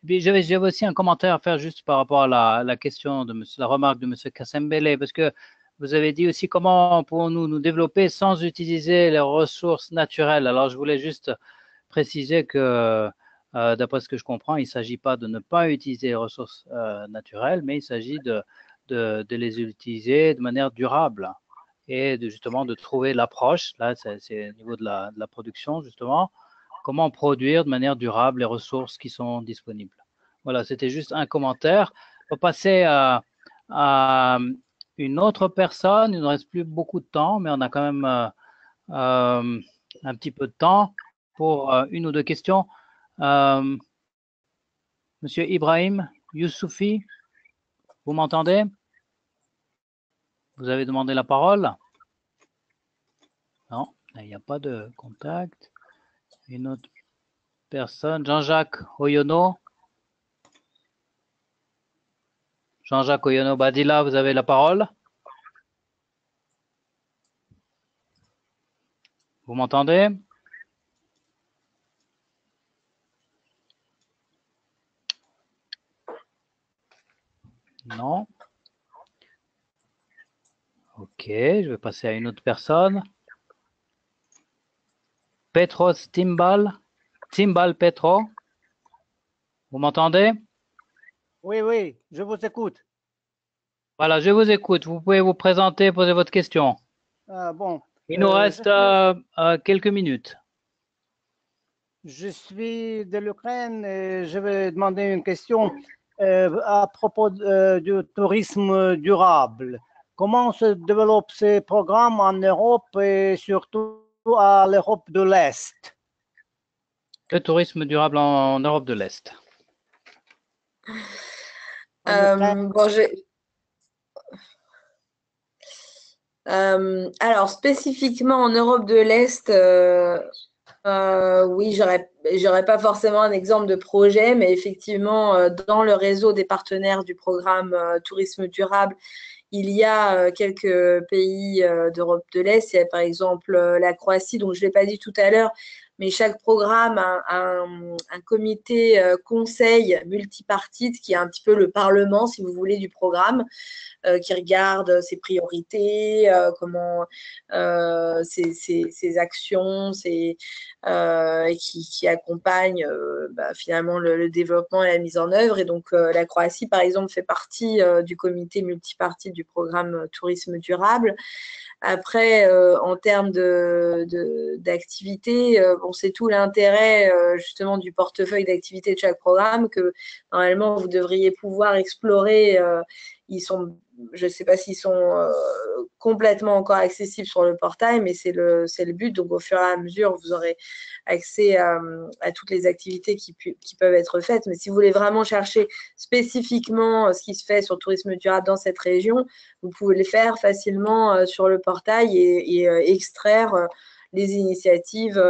j'avais aussi un commentaire à faire juste par rapport à la question de la remarque de M. Kassembele, parce que vous avez dit aussi comment pouvons-nous nous développer sans utiliser les ressources naturelles. Alors, je voulais juste préciser que d'après ce que je comprends, il ne s'agit pas de ne pas utiliser les ressources naturelles, mais il s'agit de les utiliser de manière durable et justement de trouver l'approche. Là, c'est au niveau de la production, justement, comment produire de manière durable les ressources qui sont disponibles. Voilà, c'était juste un commentaire. On va passer à une autre personne. Il ne reste plus beaucoup de temps, mais on a quand même un petit peu de temps pour une ou deux questions. Monsieur Ibrahim Youssoufi, vous m'entendez? Vous avez demandé la parole? Non, il n'y a pas de contact. Une autre personne, Jean-Jacques Oyono. Jean-Jacques Oyono Badila, vous avez la parole? Vous m'entendez? Non. Ok, je vais passer à une autre personne. Petros Timbal. Timbal Petro. Vous m'entendez? Oui, oui, je vous écoute. Voilà, je vous écoute. Vous pouvez vous présenter, poser votre question. Bon. Il nous reste quelques minutes. Je suis de l'Ukraine et je vais demander une question à propos du tourisme durable. Comment se développent ces programmes en Europe et surtout à l'Europe de l'Est? Le tourisme durable en Europe de l'Est. Alors, spécifiquement en Europe de l'Est, oui, j'aurais pas forcément un exemple de projet, mais effectivement, dans le réseau des partenaires du programme Tourisme durable, il y a quelques pays d'Europe de l'Est. Il y a par exemple la Croatie, donc je ne l'ai pas dit tout à l'heure, mais chaque programme a un comité conseil multipartite qui est un petit peu le parlement, si vous voulez, du programme, qui regarde ses priorités, comment ses actions, et qui accompagne finalement le développement et la mise en œuvre. Et donc, la Croatie, par exemple, fait partie du comité multipartite du programme Tourisme durable. Après, en termes d'activité, bon, c'est tout l'intérêt justement du portefeuille d'activité de chaque programme que normalement vous devriez pouvoir explorer. Je ne sais pas s'ils sont complètement encore accessibles sur le portail, mais c'est le but. Donc, au fur et à mesure, vous aurez accès à toutes les activités qui peuvent être faites. Mais si vous voulez vraiment chercher spécifiquement ce qui se fait sur le tourisme durable dans cette région, vous pouvez le faire facilement sur le portail et extraire les initiatives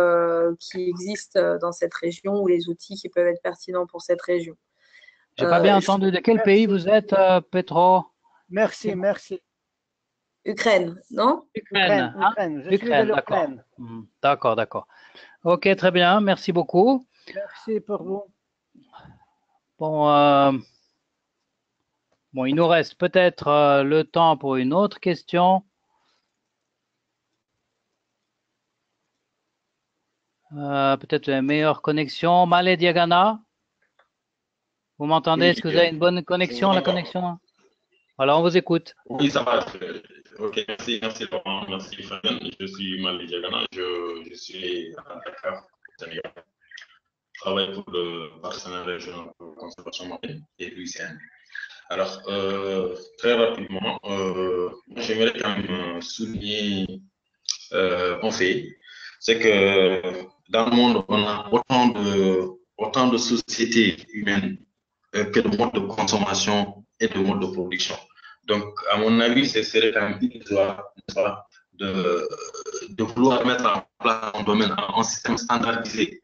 qui existent dans cette région ou les outils qui peuvent être pertinents pour cette région. Je n'ai pas bien entendu. De quel pays vous êtes, Petro? Merci. Ukraine, non? Ukraine. Je suis de l'Ukraine. D'accord. Ok, très bien. Merci beaucoup. Merci pour vous. Bon, il nous reste peut-être le temps pour une autre question. Peut-être une meilleure connexion. Malé Diagana. Vous m'entendez? Est-ce que vous avez une bonne connexion, la connexion? Alors, on vous écoute. Oui, ça va. Ok, merci Laurent, merci Fabien. Je suis Mali Diagana, je suis à Dakar, au Sénégal. Je travaille pour le partenaire régional de conservation marine et l'UICN. Alors, très rapidement, j'aimerais quand même souligner un fait, c'est que dans le monde, on a autant de sociétés humaines que de modes de consommation et de modes de production. Donc, à mon avis, ce serait quand même illusoire de vouloir mettre en place un système standardisé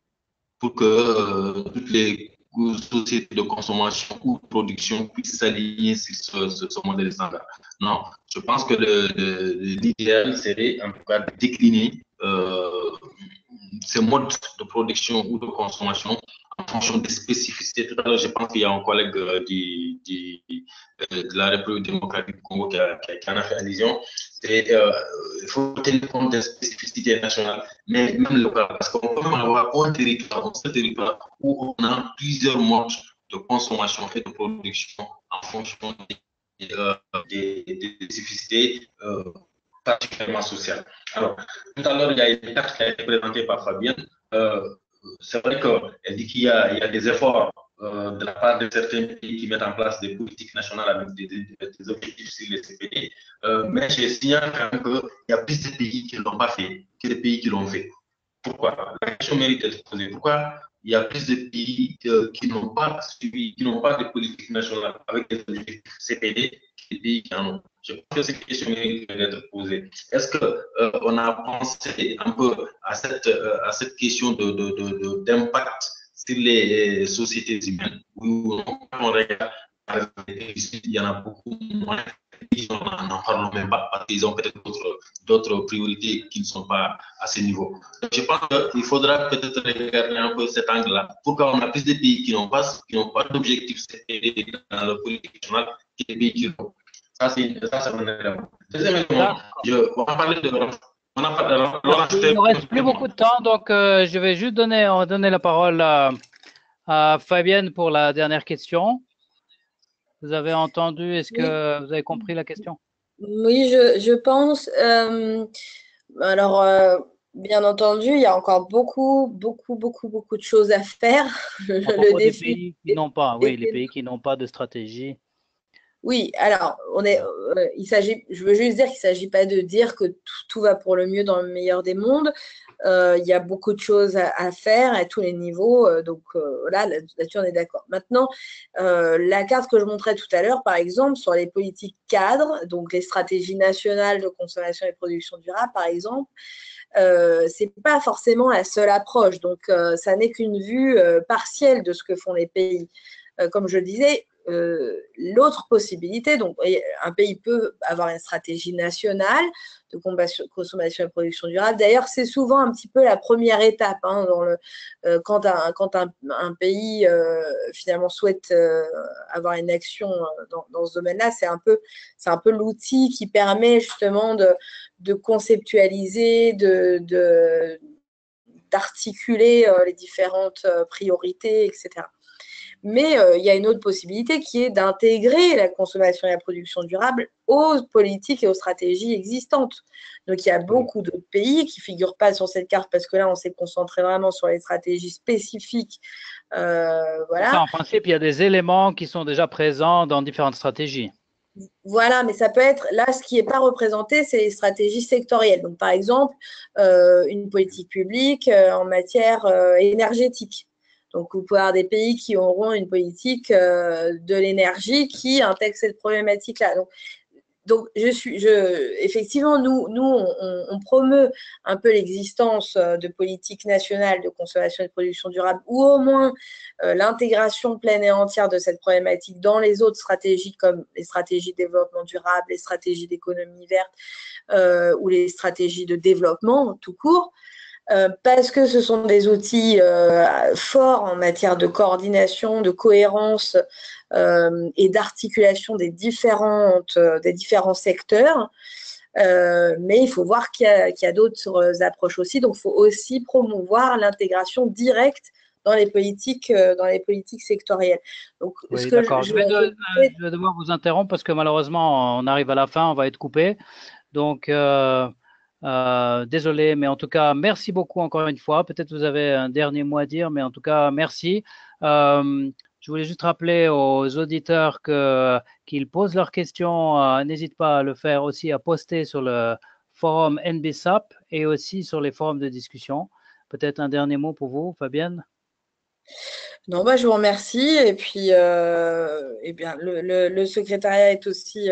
pour que toutes les sociétés de consommation ou de production puissent s'aligner sur ce modèle standard. Non, je pense que l'idéal serait en tout cas de décliner ces modes de production ou de consommation en fonction des spécificités. Tout à l'heure, je pense qu'il y a un collègue de la République démocratique du Congo qui en a fait allusion. Il faut tenir compte des spécificités nationales, mais même locales, parce qu'on peut même avoir un territoire où on a plusieurs modes de consommation et de production en fonction des spécificités particulièrement sociales. Alors, tout à l'heure, il y a une carte qui a été présentée par Fabienne. C'est vrai qu'elle dit qu'il y a des efforts de la part de certains pays qui mettent en place des politiques nationales avec des objectifs sur les CPD, mais je signale quand même qu'il y a plus de pays qui ne l'ont pas fait que des pays qui l'ont fait. Pourquoi? La question mérite d'être posée. Pourquoi il y a plus de pays qui n'ont pas suivi, qui n'ont pas de politique nationale avec des objectifs CPD que des pays qui en ont? Je pense que cette question mérite d'être posée. Est-ce qu'on a pensé un peu à cette question d'impact sur les sociétés humaines où on regarde, il y en a beaucoup moins, on n'en parle même pas parce qu'ils ont peut-être d'autres priorités qui ne sont pas à ce niveau. Donc, je pense qu'il faudra peut-être regarder un peu cet angle-là. Pourquoi on a plus de pays qui n'ont pas d'objectifs dans leur politique nationale que des pays qui l'ont. Ça, c'est mon élément. Deuxième élément, on va parler de il ne reste plus beaucoup de temps, donc je vais juste donner la parole à Fabienne pour la dernière question. Vous avez entendu, est-ce que vous avez compris la question? Oui, je pense. Alors, bien entendu, il y a encore beaucoup de choses à faire. Le défi, des pays qui n'ont pas, oui, les pays qui n'ont pas de stratégie. Oui, alors, je veux juste dire qu'il ne s'agit pas de dire que tout va pour le mieux dans le meilleur des mondes. Il y a beaucoup de choses à faire à tous les niveaux. Donc, là-dessus, on est d'accord. Maintenant, la carte que je montrais tout à l'heure, par exemple, sur les politiques cadres, donc les stratégies nationales de consommation et de production durable, par exemple, ce n'est pas forcément la seule approche. Donc, ça n'est qu'une vue partielle de ce que font les pays. Comme je le disais, l'autre possibilité, donc un pays peut avoir une stratégie nationale de consommation et production durable. D'ailleurs, c'est souvent un petit peu la première étape quand un pays finalement souhaite avoir une action dans ce domaine-là. C'est un peu l'outil qui permet justement de conceptualiser, d'articuler les différentes priorités, etc. Mais il y a une autre possibilité qui est d'intégrer la consommation et la production durable aux politiques et aux stratégies existantes. Donc, il y a beaucoup d'autres pays qui ne figurent pas sur cette carte parce que là, on s'est concentré vraiment sur les stratégies spécifiques. Voilà. En principe, il y a des éléments qui sont déjà présents dans différentes stratégies. Voilà, mais ça peut être, là, ce qui n'est pas représenté, c'est les stratégies sectorielles. Donc, par exemple, une politique publique en matière énergétique. Donc, vous pouvez avoir des pays qui auront une politique de l'énergie qui intègre cette problématique-là. Donc effectivement, nous on promeut un peu l'existence de politiques nationales de consommation et de production durable, ou au moins l'intégration pleine et entière de cette problématique dans les autres stratégies, comme les stratégies de développement durable, les stratégies d'économie verte ou les stratégies de développement tout court. Parce que ce sont des outils forts en matière de coordination, de cohérence et d'articulation des différents secteurs. Mais il faut voir qu'il y a d'autres approches aussi. Donc, il faut aussi promouvoir l'intégration directe dans les politiques sectorielles. Donc, oui, d'accord. Je vais devoir vous interrompre parce que malheureusement, on arrive à la fin, on va être coupé. Donc, désolé, mais en tout cas, merci beaucoup encore une fois. Peut-être vous avez un dernier mot à dire, mais en tout cas, merci. Je voulais juste rappeler aux auditeurs qu'ils posent leurs questions. N'hésite pas à le faire aussi, à poster sur le forum NBSAP et aussi sur les forums de discussion. Peut-être un dernier mot pour vous, Fabienne? Non, je vous remercie. Et puis, eh bien, le secrétariat est aussi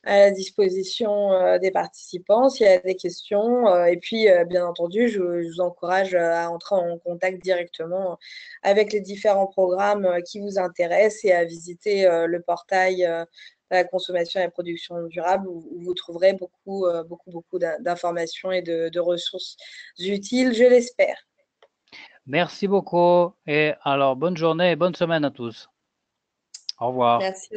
à la disposition des participants s'il y a des questions. Et puis, bien entendu, je vous encourage à entrer en contact directement avec les différents programmes qui vous intéressent et à visiter le portail de la consommation et la production durable où vous trouverez beaucoup d'informations et de ressources utiles, je l'espère. Merci beaucoup et alors bonne journée et bonne semaine à tous. Au revoir. Merci.